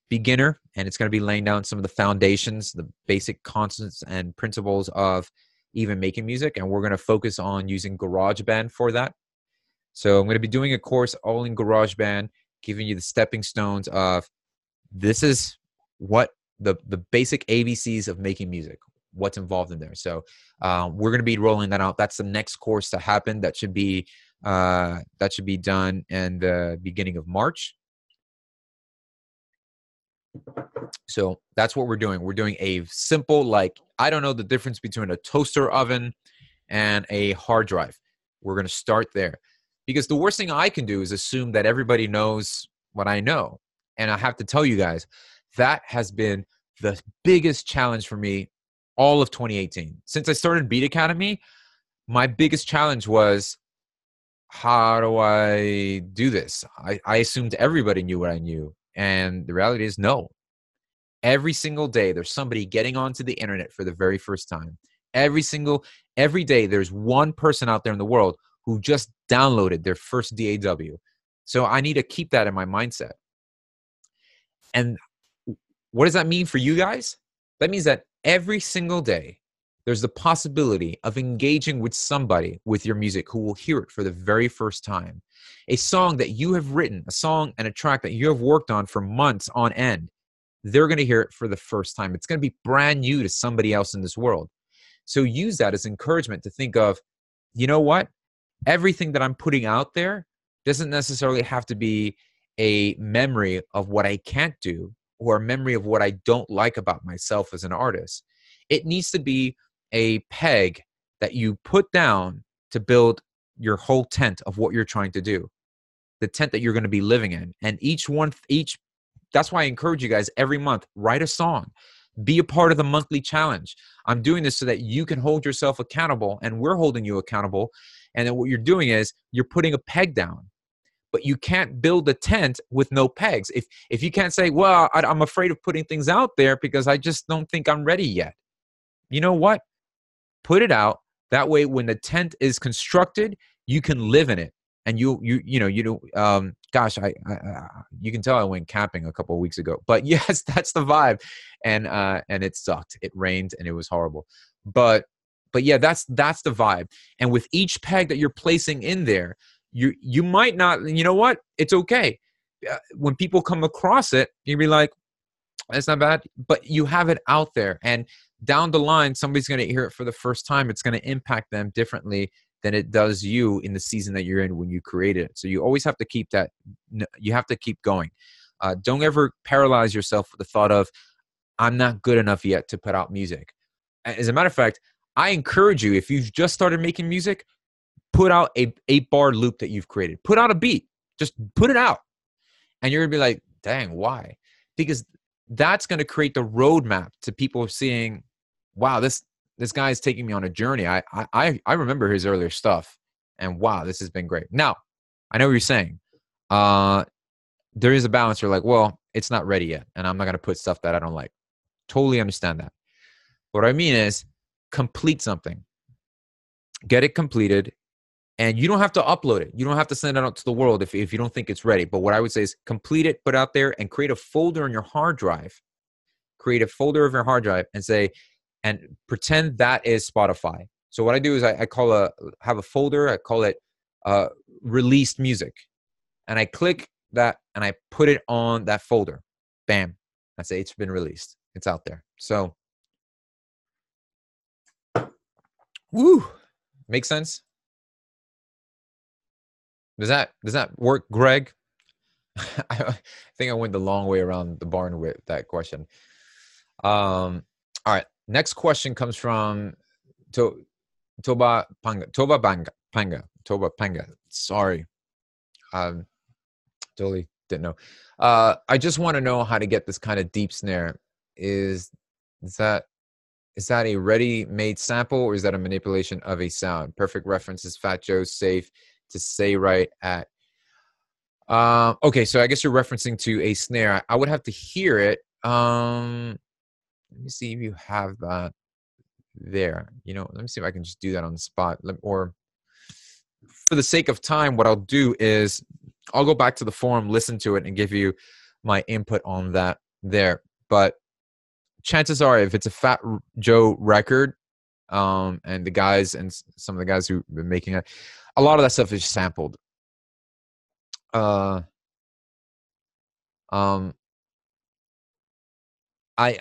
beginner, and it's going to be laying down some of the foundations, the basic concepts and principles of even making music. And we're going to focus on using GarageBand for that. So I'm going to be doing a course all in GarageBand, giving you the stepping stones of this is what the basic ABCs of making music, what's involved in there. So we're going to be rolling that out. That's the next course to happen. That should be done in the beginning of March. So that's what we're doing. We're doing a simple, like, I don't know the difference between a toaster oven and a hard drive. We're going to start there, because the worst thing I can do is assume that everybody knows what I know. And I have to tell you guys, that has been the biggest challenge for me all of 2018. Since I started Beat Academy, my biggest challenge was, how do I do this? I assumed everybody knew what I knew. And the reality is no. Every single day, there's somebody getting onto the internet for the very first time. Every day, there's one person out there in the world who just downloaded their first DAW. So I need to keep that in my mindset. And what does that mean for you guys? That means that every single day, there's the possibility of engaging with somebody with your music who will hear it for the very first time. A song that you have written, a song and a track that you have worked on for months on end, they're going to hear it for the first time. It's going to be brand new to somebody else in this world. So use that as encouragement to think of, you know what? Everything that I'm putting out there doesn't necessarily have to be a memory of what I can't do or a memory of what I don't like about myself as an artist. It needs to be a peg that you put down to build your whole tent of what you're trying to do, the tent that you're going to be living in. And that's why I encourage you guys every month, write a song, be a part of the monthly challenge. I'm doing this so that you can hold yourself accountable, and we're holding you accountable. And then what you're doing is you're putting a peg down, but you can't build a tent with no pegs. If you can't say, well, I'm afraid of putting things out there because I just don't think I'm ready yet. You know what? Put it out. That way, when the tent is constructed, you can live in it. And you don't, gosh, you can tell I went camping a couple of weeks ago, but yes, that's the vibe. And it sucked. It rained and it was horrible. But yeah, that's the vibe. And with each peg that you're placing in there, you might not, you know what? It's okay. When people come across it, you'll be like, that's not bad, but you have it out there. And down the line, somebody's going to hear it for the first time. It's going to impact them differently than it does you in the season that you're in when you created it. So you always have to keep that. You have to keep going. Don't ever paralyze yourself with the thought of, I'm not good enough yet to put out music. As a matter of fact, I encourage you, if you've just started making music, put out a 8-bar loop that you've created. Put out a beat. Just put it out. And you're going to be like, dang, why? Because that's going to create the roadmap to people seeing, wow, this guy is taking me on a journey. I remember his earlier stuff, and wow, this has been great. Now, I know what you're saying. There is a balance. You're like, well, it's not ready yet, and I'm not going to put stuff that I don't like. Totally understand that. What I mean is, complete something. Get it completed, and you don't have to upload it. You don't have to send it out to the world if you don't think it's ready. But what I would say is complete it, put it out there, and create a folder on your hard drive. Create a folder of your hard drive and say, and pretend that is Spotify. So what I do is I have a folder. I call it released music, and I click that and I put it on that folder. Bam! I say it's been released. It's out there. So, woo, make sense? Does that work, Greg? I think I went the long way around the barn with that question. All right. Next question comes from Toba Panga. Sorry. Totally didn't know. I just want to know how to get this kind of deep snare. Is that Is that a ready-made sample or is that a manipulation of a sound? Perfect reference is Fat Joe's safe to say right at. Okay, so I guess you're referencing to a snare. I would have to hear it. Let me see if you have that there. You know, let me see if I can just do that on the spot. Or for the sake of time, what I'll do is I'll go back to the forum, listen to it, and give you my input on that there. But chances are, if it's a Fat Joe record, and the guys and some of the guys who've been making it, a lot of that stuff is sampled. Uh, um, I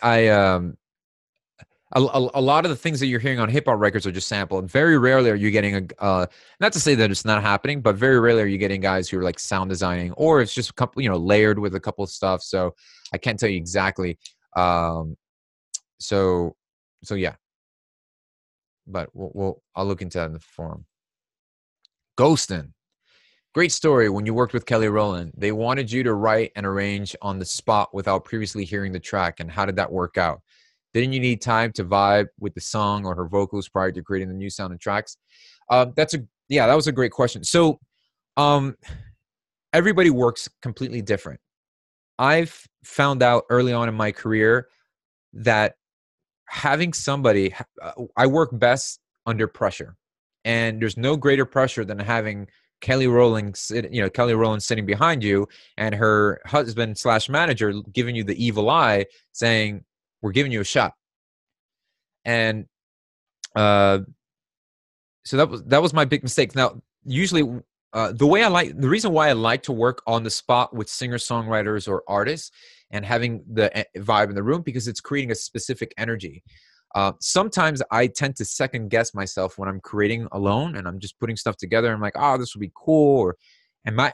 a lot of the things that you're hearing on hip hop records are just sampled. Very rarely are you getting not to say that it's not happening, but very rarely are you getting guys who are like sound designing, or it's just a couple, layered with a couple of stuff. So I can't tell you exactly. So yeah, but I'll look into that in the forum. Ghostin'. Great story. When you worked with Kelly Rowland, they wanted you to write and arrange on the spot without previously hearing the track. And how did that work out? Didn't you need time to vibe with the song or her vocals prior to creating the new sound and tracks? That was a great question. So, everybody works completely different. I've found out early on in my career that having somebody, I work best under pressure, and there's no greater pressure than having Kelly Rowland sitting behind you and her husband / manager giving you the evil eye saying, we're giving you a shot. And so that was my big mistake. Now, usually the reason why I like to work on the spot with singer-songwriters or artists and having the vibe in the room, because it's creating a specific energy. Sometimes I tend to second guess myself when I'm creating alone and I'm just putting stuff together. I'm like, oh, this would be cool.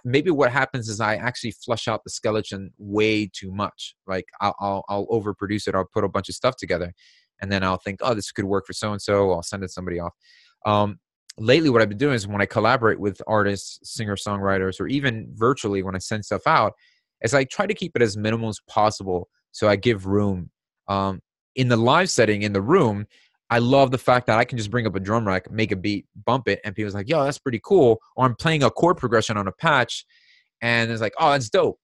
Maybe what happens is I actually flush out the skeleton way too much. Like I'll overproduce it. I'll put a bunch of stuff together, and then I'll think, oh, this could work for so-and-so. I'll send it to somebody off. Lately, what I've been doing is when I collaborate with artists, singer-songwriters, or even virtually when I send stuff out, is I try to keep it as minimal as possible. So I give room. In the live setting, in the room, I love the fact that I can just bring up a drum rack, make a beat, bump it, and people's like, yo, that's pretty cool. Or I'm playing a chord progression on a patch, and it's like, oh, that's dope.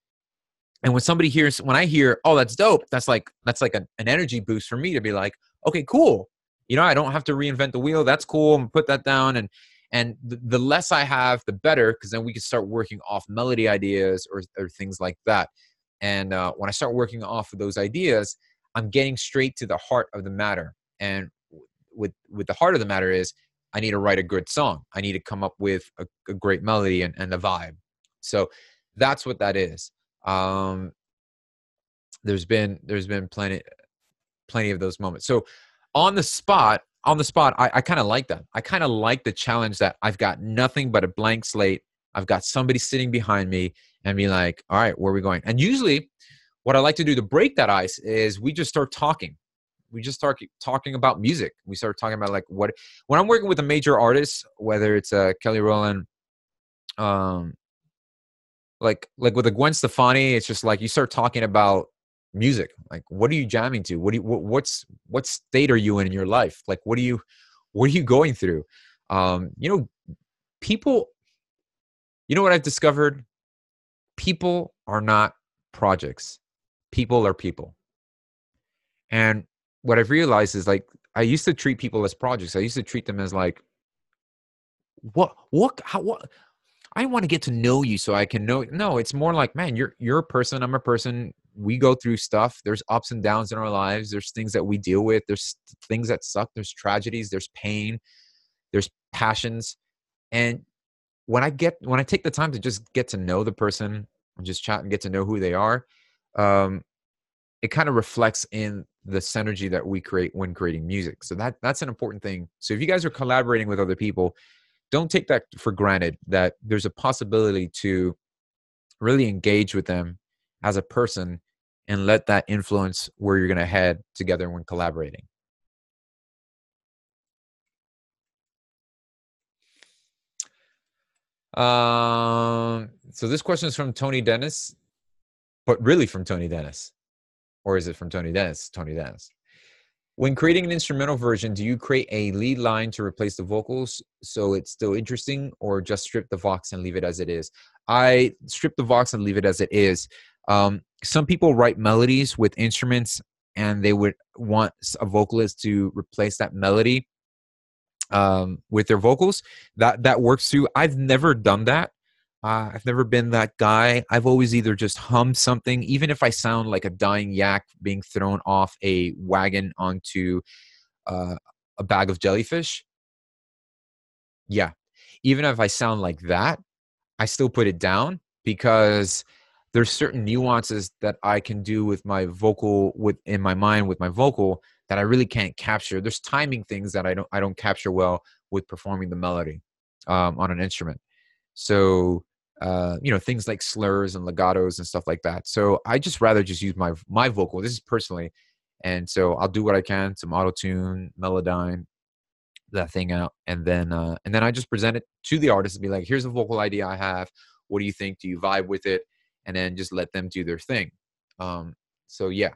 And when I hear, oh, that's dope, that's like an energy boost for me to be like, okay, cool. I don't have to reinvent the wheel. That's cool. I'm gonna put that down. And the less I have, the better, because then we can start working off melody ideas or things like that. And when I start working off of those ideas, I'm getting straight to the heart of the matter. And with the heart of the matter is, I need to write a good song. I need to come up with a great melody and a vibe. So that's what that is. There's been plenty of those moments. So on the spot, I kind of like that. I kind of like the challenge that I've got nothing but a blank slate. I've got somebody sitting behind me and be like, all right, where are we going? And usually what I like to do to break that ice is we just start talking. We just start talking about music. We start talking about when I'm working with a major artist, whether it's Kelly Rowland, like with a Gwen Stefani, it's just like you start talking about music. Like, what are you jamming to? What state are you in your life? Like, what are you going through? People, what I've discovered? People are not projects. People are people. And what I've realized is, like, I used to treat people as projects. I used to treat them as like, what I want to get to know you so I can know. No, it's more like, man, you're a person. I'm a person. We go through stuff. There's ups and downs in our lives. There's things that we deal with. There's things that suck. There's tragedies. There's pain. There's passions. And when I take the time to just get to know the person and just chat and get to know who they are, it kind of reflects in the synergy that we create when creating music. So that's an important thing. So if you guys are collaborating with other people, don't take that for granted, that there's a possibility to really engage with them as a person and let that influence where you're going to head together when collaborating. So this question is from Tony Dennis, but really from Tony Dennis. Or is it from Tony Dennis? Tony Dennis. When creating an instrumental version, do you create a lead line to replace the vocals so it's still interesting, or just strip the vox and leave it as it is? I strip the vox and leave it as it is. Some people write melodies with instruments and they would want a vocalist to replace that melody with their vocals. That works too. I've never done that. I've never been that guy. I've always either just hummed something, even if I sound like a dying yak being thrown off a wagon onto uh, a bag of jellyfish. Yeah. Even if I sound like that, I still put it down because there's certain nuances that I can do with my vocal, with in my mind with my vocal, that I really can't capture. There's timing things that I don't capture well with performing the melody on an instrument. So things like slurs and legatos and stuff like that. So I just rather just use my vocal. This is personally, and so I'll do what I can, some auto tune, Melodyne, that thing out, and then I just present it to the artist and be like, here's a vocal idea I have. What do you think? Do you vibe with it? And then just let them do their thing. So yeah.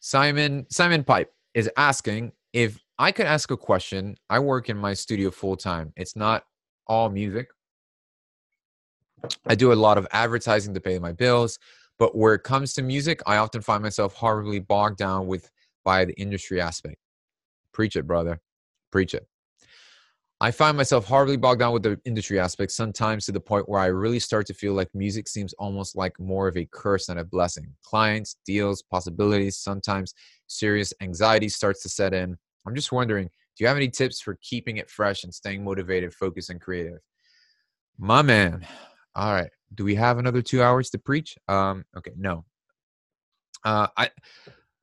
Simon Pipe is asking if I could ask a question. I work in my studio full time. It's not all music. I do a lot of advertising to pay my bills, but where it comes to music, I often find myself horribly bogged down by the industry aspect. Preach it, brother. Preach it. I find myself horribly bogged down with the industry aspect, sometimes to the point where I really start to feel like music seems almost like more of a curse than a blessing. Clients, deals, possibilities, sometimes serious anxiety starts to set in. I'm just wondering, do you have any tips for keeping it fresh and staying motivated, focused, and creative? My man. All right. Do we have another 2 hours to preach? Okay, no. I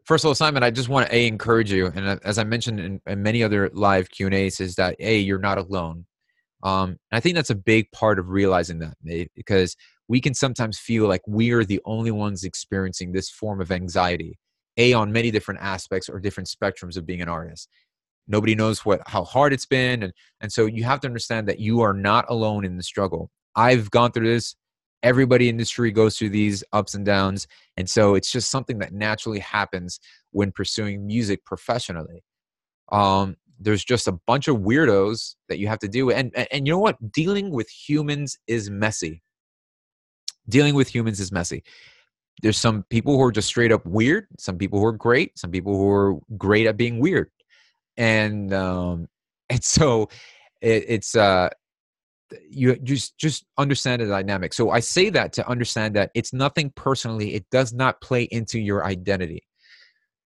First of all, Simon, I just want to encourage you, and as I mentioned in many other live Q&As, is that you're not alone. I think that's a big part of realizing that, because we can sometimes feel like we are the only ones experiencing this form of anxiety, on many different aspects or different spectrums of being an artist. Nobody knows how hard it's been, and so you have to understand that you are not alone in the struggle. I've gone through this. Everybody in the industry goes through these ups and downs, and so it's just something that naturally happens when pursuing music professionally. There's just a bunch of weirdos that you have to deal with, and you know what? Dealing with humans is messy. Dealing with humans is messy. There's some people who are just straight up weird. Some people who are great. Some people who are great at being weird. And so it's you just understand the dynamic. So I say that to understand that it's nothing personally. It does not play into your identity.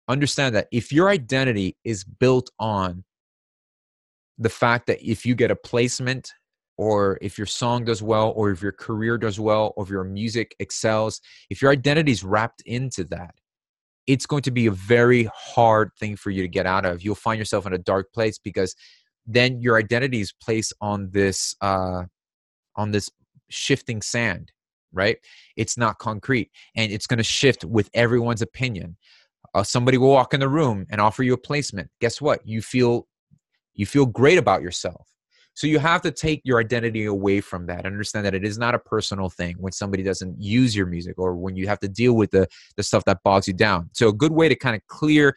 Understand that if your identity is built on the fact that if you get a placement, or if your song does well, or if your career does well, or if your music excels, if your identity is wrapped into that, it's going to be a very hard thing for you to get out of. You'll find yourself in a dark place, because then your identity is placed on this shifting sand, right? It's not concrete, and it's going to shift with everyone's opinion. Somebody will walk in the room and offer you a placement. Guess what? You feel great about yourself. So you have to take your identity away from that and understand that it is not a personal thing when somebody doesn't use your music, or when you have to deal with the stuff that bogs you down. So a good way to kind of clear,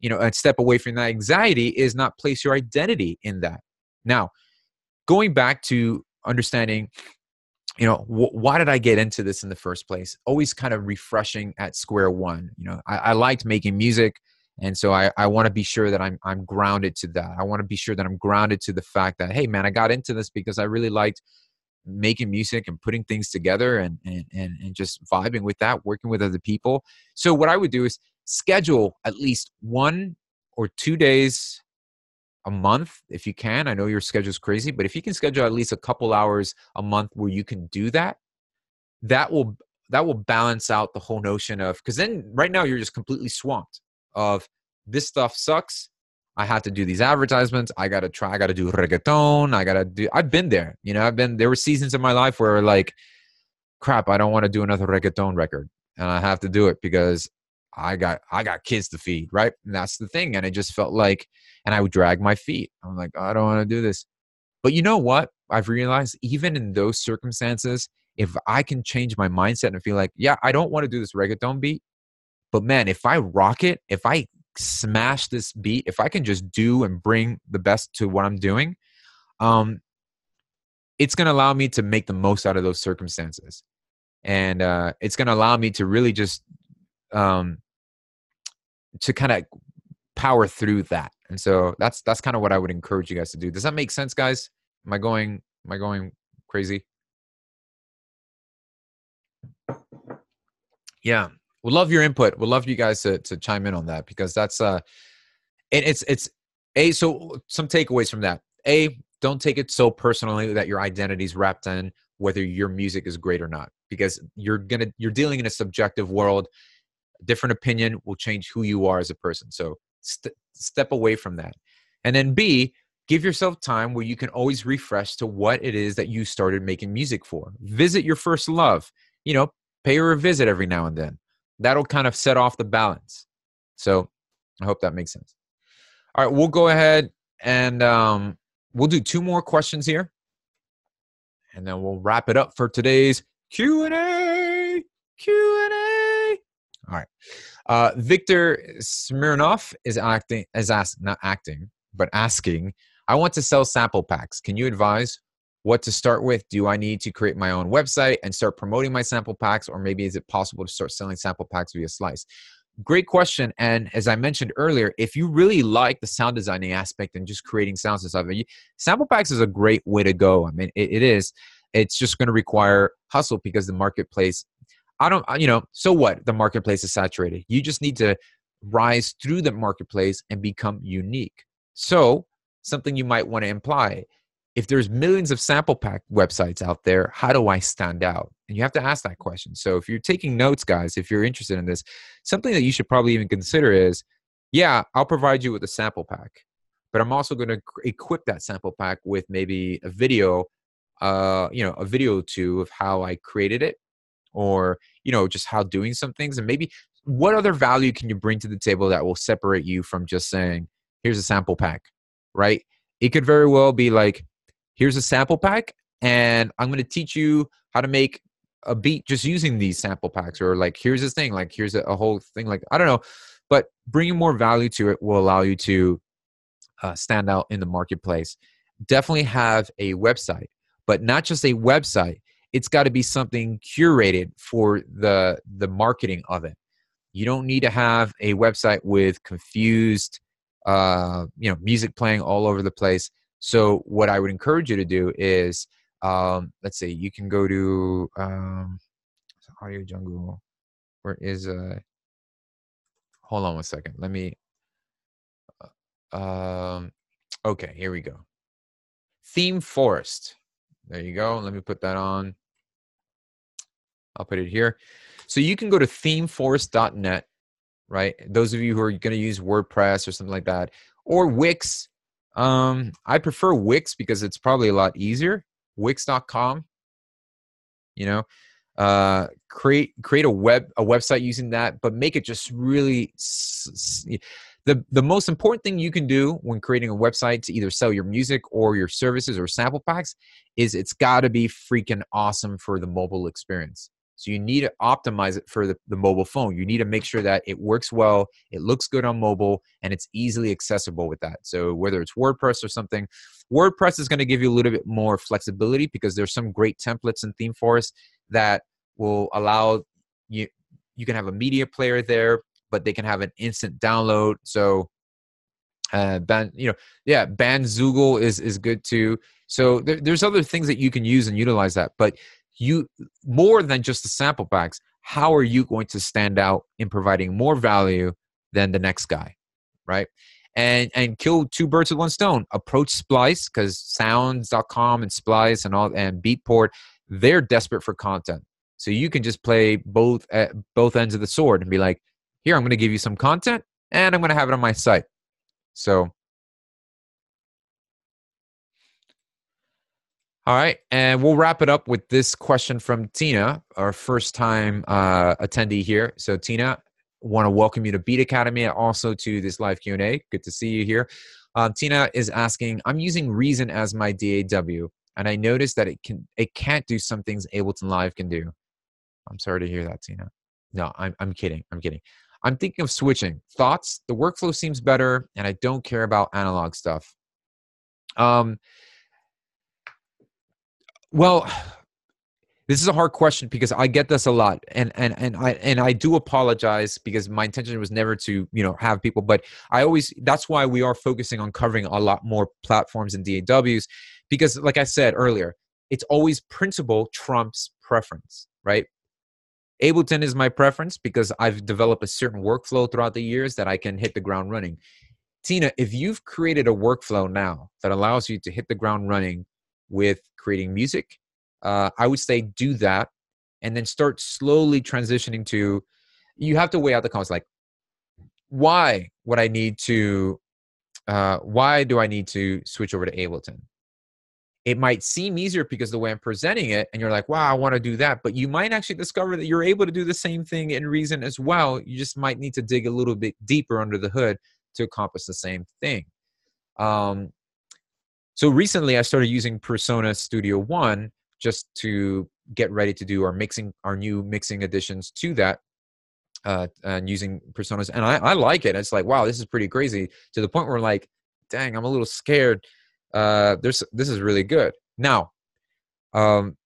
and step away from that anxiety is not place your identity in that. Now, going back to understanding, why did I get into this in the first place? Always kind of refreshing at square one. I liked making music. And so I want to be sure that I'm grounded to that. I want to be sure that I'm grounded to the fact that, hey, man, I got into this because I really liked making music and putting things together and just vibing with that, working with other people. So what I would do is schedule at least 1 or 2 days a month if you can. I know your schedule's crazy, but if you can schedule at least a couple hours a month where you can do that, that will balance out the whole notion of, because then right now you're just completely swamped of this stuff sucks. I have to do these advertisements. I got to do reggaeton. I've been there, there were seasons in my life where like, crap, I don't want to do another reggaeton record, and I have to do it because I got kids to feed. Right. And that's the thing. And it just felt like, and I would drag my feet. I'm like, I don't want to do this. But you know what? I've realized even in those circumstances, if I can change my mindset and feel like, yeah, I don't want to do this reggaeton beat, but man, if I rock it, if I smash this beat, if I can just do and bring the best to what I'm doing, it's going to allow me to make the most out of those circumstances. And it's going to allow me to really just to kind of power through that. And so that's kind of what I would encourage you guys to do. Does that make sense, guys? Am I going crazy? Yeah. We'll love your input. We'll love you guys to chime in on that, because that's and it's so some takeaways from that. Don't take it so personally that your identity's wrapped in whether your music is great or not, because you're dealing in a subjective world. A different opinion will change who you are as a person. So step away from that. And then B, give yourself time where you can always refresh to what it is that you started making music for. Visit your first love. Pay her a visit every now and then. That'll kind of set off the balance. So I hope that makes sense. All right, we'll go ahead and we'll do 2 more questions here, and then we'll wrap it up for today's Q&A. All right. Victor Smirnov is asking, I want to sell sample packs. Can you advise what to start with? Do I need to create my own website and start promoting my sample packs, or maybe is it possible to start selling sample packs via Slice? Great question. And as I mentioned earlier, if you really like the sound designing aspect and just creating sounds and stuff, sample packs is a great way to go. I mean, it is. It's just going to require hustle, because the marketplace, so what? The marketplace is saturated. You just need to rise through the marketplace and become unique. So something you might want to imply, if there's millions of sample pack websites out there, how do I stand out? And you have to ask that question. So if you're taking notes, guys, if you're interested in this, something that you should probably even consider is, yeah, I'll provide you with a sample pack, but I'm also going to equip that sample pack with maybe a video, a video or two of how I created it, or, just how doing some things, and maybe what other value can you bring to the table that will separate you from just saying, here's a sample pack, right? It could very well be like, here's a sample pack, and I'm going to teach you how to make a beat just using these sample packs, or like, here's this thing, like, here's a whole thing, like, I don't know, but bringing more value to it will allow you to stand out in the marketplace. Definitely have a website, but not just a website. It's got to be something curated for the marketing of it. You don't need to have a website with confused, music playing all over the place. So what I would encourage you to do is, let's say you can go to Audio Jungle. Where is hold on one second. Let me okay, here we go. Theme Forest. There you go. Let me put that on. I'll put it here. So you can go to themeforest.net, right? Those of you who are going to use WordPress or something like that, or Wix. I prefer Wix because it's probably a lot easier. Wix.com. Create a website using that, but make it just really the most important thing you can do when creating a website to either sell your music or your services or sample packs is it's got to be freaking awesome for the mobile experience. So you need to optimize it for the mobile phone. You need to make sure that it works well, it looks good on mobile, and it's easily accessible with that. So whether it's WordPress or something, WordPress is going to give you a little bit more flexibility because there's some great templates in ThemeForest that will allow you can have a media player there, but they can have an instant download. So Bandzoogle is good too. So there's other things that you can use and utilize that, but you more than just the sample packs, how are you going to stand out in providing more value than the next guy, right? And kill 2 birds with 1 stone. Approach Splice, because sounds.com and Splice and Beatport, they're desperate for content. So you can just play both ends of the sword and be like, here, I'm going to give you some content and I'm going to have it on my site. So, all right. And we'll wrap it up with this question from Tina, our first time attendee here. So Tina, want to welcome you to Beat Academy and also to this live Q&A. Good to see you here. Tina is asking, I'm using Reason as my DAW. and I noticed that it can't do some things Ableton Live can do. I'm sorry to hear that, Tina. No, I'm kidding. I'm kidding. I'm thinking of switching. Thoughts? The workflow seems better, and I don't care about analog stuff. Well, this is a hard question because I get this a lot, and I do apologize because my intention was never to have people, but that's why we are focusing on covering a lot more platforms and DAWs, because like I said earlier, it's always principle trumps preference, right? Ableton is my preference because I've developed a certain workflow throughout the years that I can hit the ground running. Tina, if you've created a workflow now that allows you to hit the ground running with creating music, I would say do that and then start slowly transitioning to, you have to weigh out the costs. Like, why do I need to switch over to Ableton? It might seem easier because the way I'm presenting it, and you're like, wow, I want to do that. But you might actually discover that you're able to do the same thing in Reason as well. You just might need to dig a little bit deeper under the hood to accomplish the same thing. So recently I started using Persona Studio One just to get ready to do our new mixing additions to that, and using Personas. And I like it. It's like, wow, this is pretty crazy, to the point where like, dang, I'm a little scared. This is really good. Now, I'm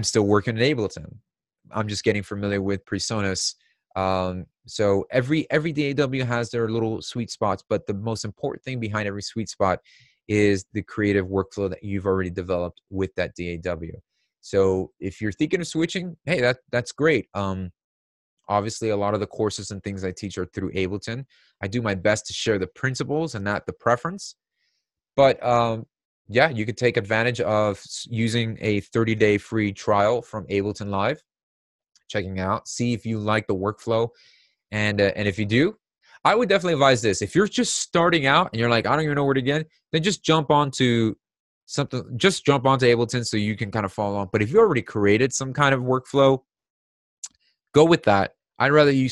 still working in Ableton. I'm just getting familiar with Personas. So every DAW has their little sweet spots, but the most important thing behind every sweet spot is the creative workflow that you've already developed with that DAW. So if you're thinking of switching, hey, that's great. Obviously, a lot of the courses and things I teach are through Ableton. I do my best to share the principles and not the preference. But yeah, you could take advantage of using a 30-day free trial from Ableton Live, checking out, see if you like the workflow. And if you do, I would definitely advise this. If you're just starting out and you're like, I don't even know where to begin, then just jump onto Ableton so you can kind of follow on. But if you already created some kind of workflow, go with that. I'm reading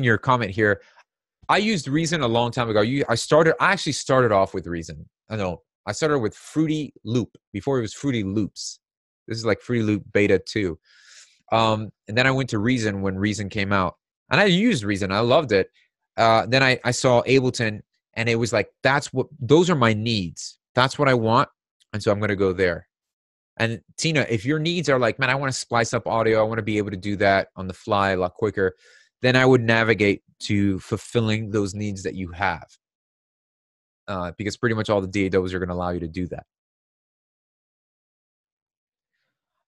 your comment here. I used Reason a long time ago. I actually started off with Reason. I started with Fruity Loop before it was Fruity Loops. This is like Fruity Loop Beta 2. And then I went to Reason when Reason came out. And I used Reason. I loved it. Then I saw Ableton, and it was like, those are my needs. That's what I want. And so I'm going to go there. And Tina, if your needs are like, man, I want to splice up audio, I want to be able to do that on the fly a lot quicker, then I would navigate to fulfilling those needs that you have. Because pretty much all the DAWs are going to allow you to do that.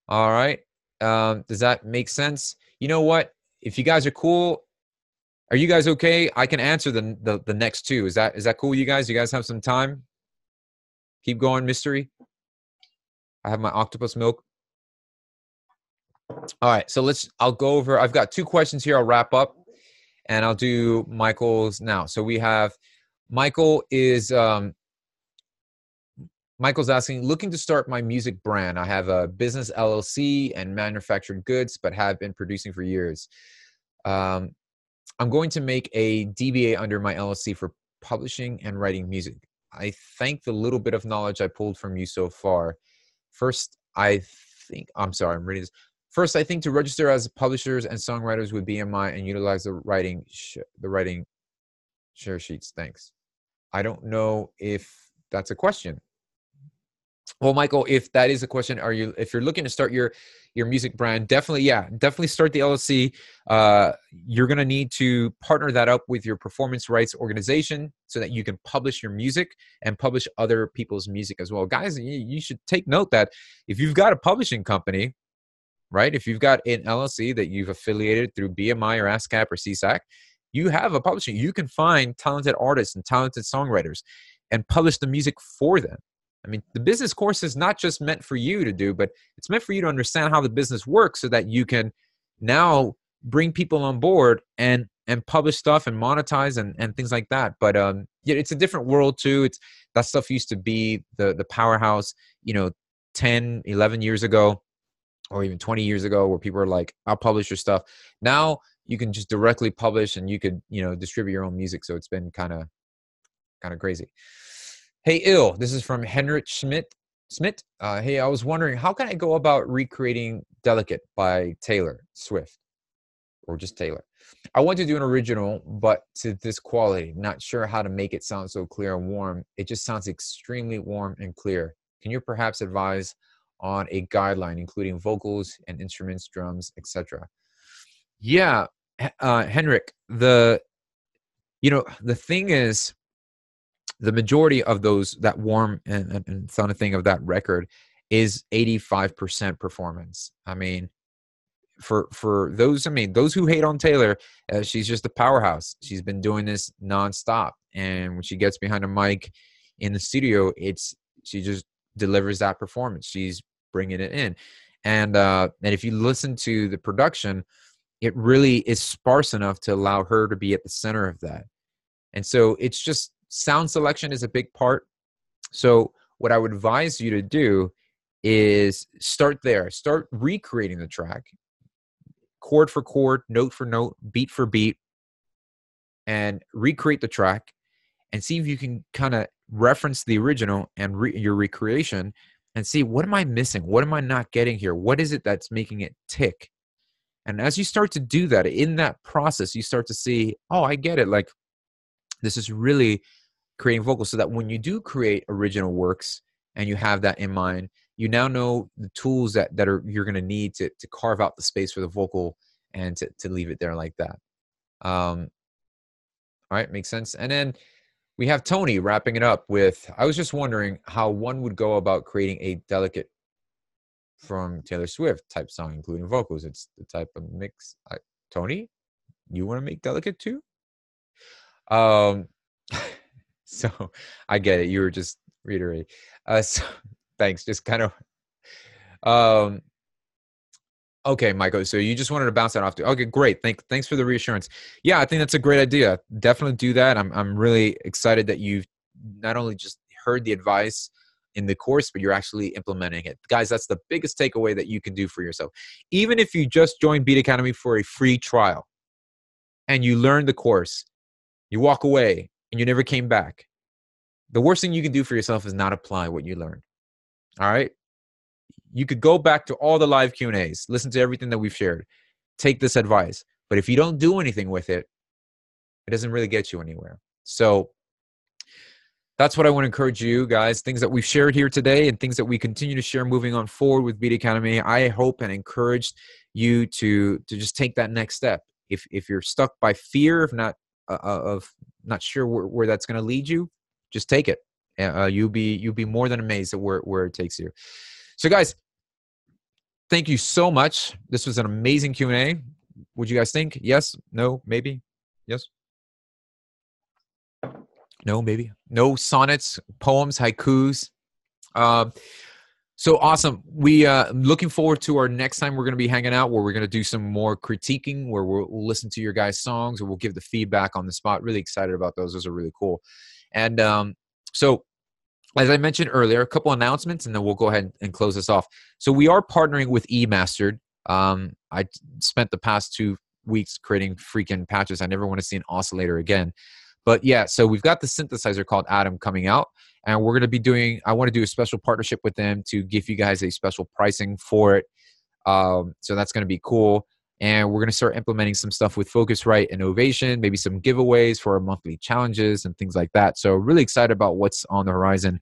All right. Does that make sense? You know what? If you guys are cool, are you guys okay? I can answer the next two. Is that cool, you guys? You guys have some time? Keep going, mystery. I have my octopus milk. All right, so I'll go over, I've got two questions here. I'll wrap up and I'll do Michael's now. So we have, Michael's asking, looking to start my music brand. I have a business LLC and manufactured goods, but have been producing for years. I'm going to make a DBA under my LLC for publishing and writing music. I thank the little bit of knowledge I pulled from you so far. First, I'm reading this. First, I think to register as publishers and songwriters with BMI and utilize the writing share sheets. Thanks. I don't know if that's a question. Well, Michael, if that is a question, if you're looking to start your music brand, definitely start the LLC. You're going to need to partner that up with your performance rights organization so that you can publish your music and publish other people's music as well. Guys, you should take note that if you've got a publishing company, right? If you've got an LLC that you've affiliated through BMI or ASCAP or CSAC, you have a publishing. You can find talented artists and talented songwriters and publish the music for them. I mean, the business course is not just meant for you to do, but it's meant for you to understand how the business works so that you can now bring people on board and publish stuff and monetize and things like that. But yeah, it's a different world too. That stuff used to be the powerhouse, 10, 11 years ago, or even 20 years ago, where people are like, I'll publish your stuff. Now you can just directly publish, and you could, distribute your own music. So it's been kind of crazy. Hey, this is from Henrik Schmidt. Hey, I was wondering, how can I go about recreating Delicate by Taylor Swift, or just Taylor? I want to do an original, but to this quality. Not sure how to make it sound so clear and warm. It just sounds extremely warm and clear. Can you perhaps advise on a guideline, including vocals and instruments, drums, etc.? Yeah, Henrik, the thing is, the majority of that warm and sounding thing of that record is 85% performance. I mean, for those who hate on Taylor, she's just a powerhouse. She's been doing this nonstop, and when she gets behind a mic in the studio, she just delivers that performance. She's bringing it in, and if you listen to the production, it really is sparse enough to allow her to be at the center of that. And so it's just, sound selection is a big part. So what I would advise you to do is start there. Start recreating the track, chord for chord, note for note, beat for beat, and recreate the track and see if you can kind of reference the original and your recreation and see, what am I missing? What am I not getting here? What is it that's making it tick? And as you start to do that, in that process, you start to see, oh, I get it. Like, this is really creating vocals, so that when you do create original works and you have that in mind, you now know the tools that you're going to need to carve out the space for the vocal and to leave it there like that. All right, makes sense. And then we have Tony wrapping it up with, I was just wondering how one would go about creating a Delicate from Taylor Swift type song, including vocals. It's the type of mix. Tony, you want to make Delicate too? So I get it. You were just reiterating. So thanks. Just kind of, okay, Michael. So you just wanted to bounce that off to. Okay, great. Thanks for the reassurance. Yeah, I think that's a great idea. Definitely do that. I'm really excited that you've not only just heard the advice in the course, but you're actually implementing it. Guys, that's the biggest takeaway that you can do for yourself. Even if you just joined Beat Academy for a free trial and you learned the course, you walk away and you never came back, the worst thing you can do for yourself is not apply what you learned. All right? You could go back to all the live Q&As, listen to everything that we've shared, take this advice. But if you don't do anything with it, it doesn't really get you anywhere. So that's what I want to encourage you guys, things that we've shared here today and things that we continue to share moving on forward with Beat Academy. I hope and encourage you to just take that next step. If you're stuck by fear of not sure where that's going to lead you, just take it. You'll be more than amazed at where it takes you. So guys, thank you so much. This was an amazing Q&A. What'd you guys think? Yes? No? Maybe? Yes? No? Maybe? No sonnets, poems, haikus. So awesome. We looking forward to our next time we're going to be hanging out, where we're going to do some more critiquing, where we'll listen to your guys' songs, or we'll give the feedback on the spot. Really excited about those. Those are really cool. And so as I mentioned earlier, a couple announcements, and then we'll go ahead and close this off. So we are partnering with eMastered. I spent the past 2 weeks creating freaking patches. I never want to see an oscillator again. But yeah, so we've got the synthesizer called Atom coming out, and we're going to be I want to do a special partnership with them to give you guys a special pricing for it. So that's going to be cool. And we're going to start implementing some stuff with Focusrite and Ovation, maybe some giveaways for our monthly challenges and things like that. So really excited about what's on the horizon.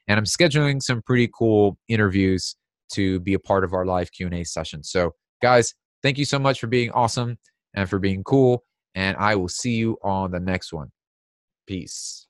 And I'm scheduling some pretty cool interviews to be a part of our live Q&A session. So guys, thank you so much for being awesome and for being cool. And I will see you on the next one. Peace.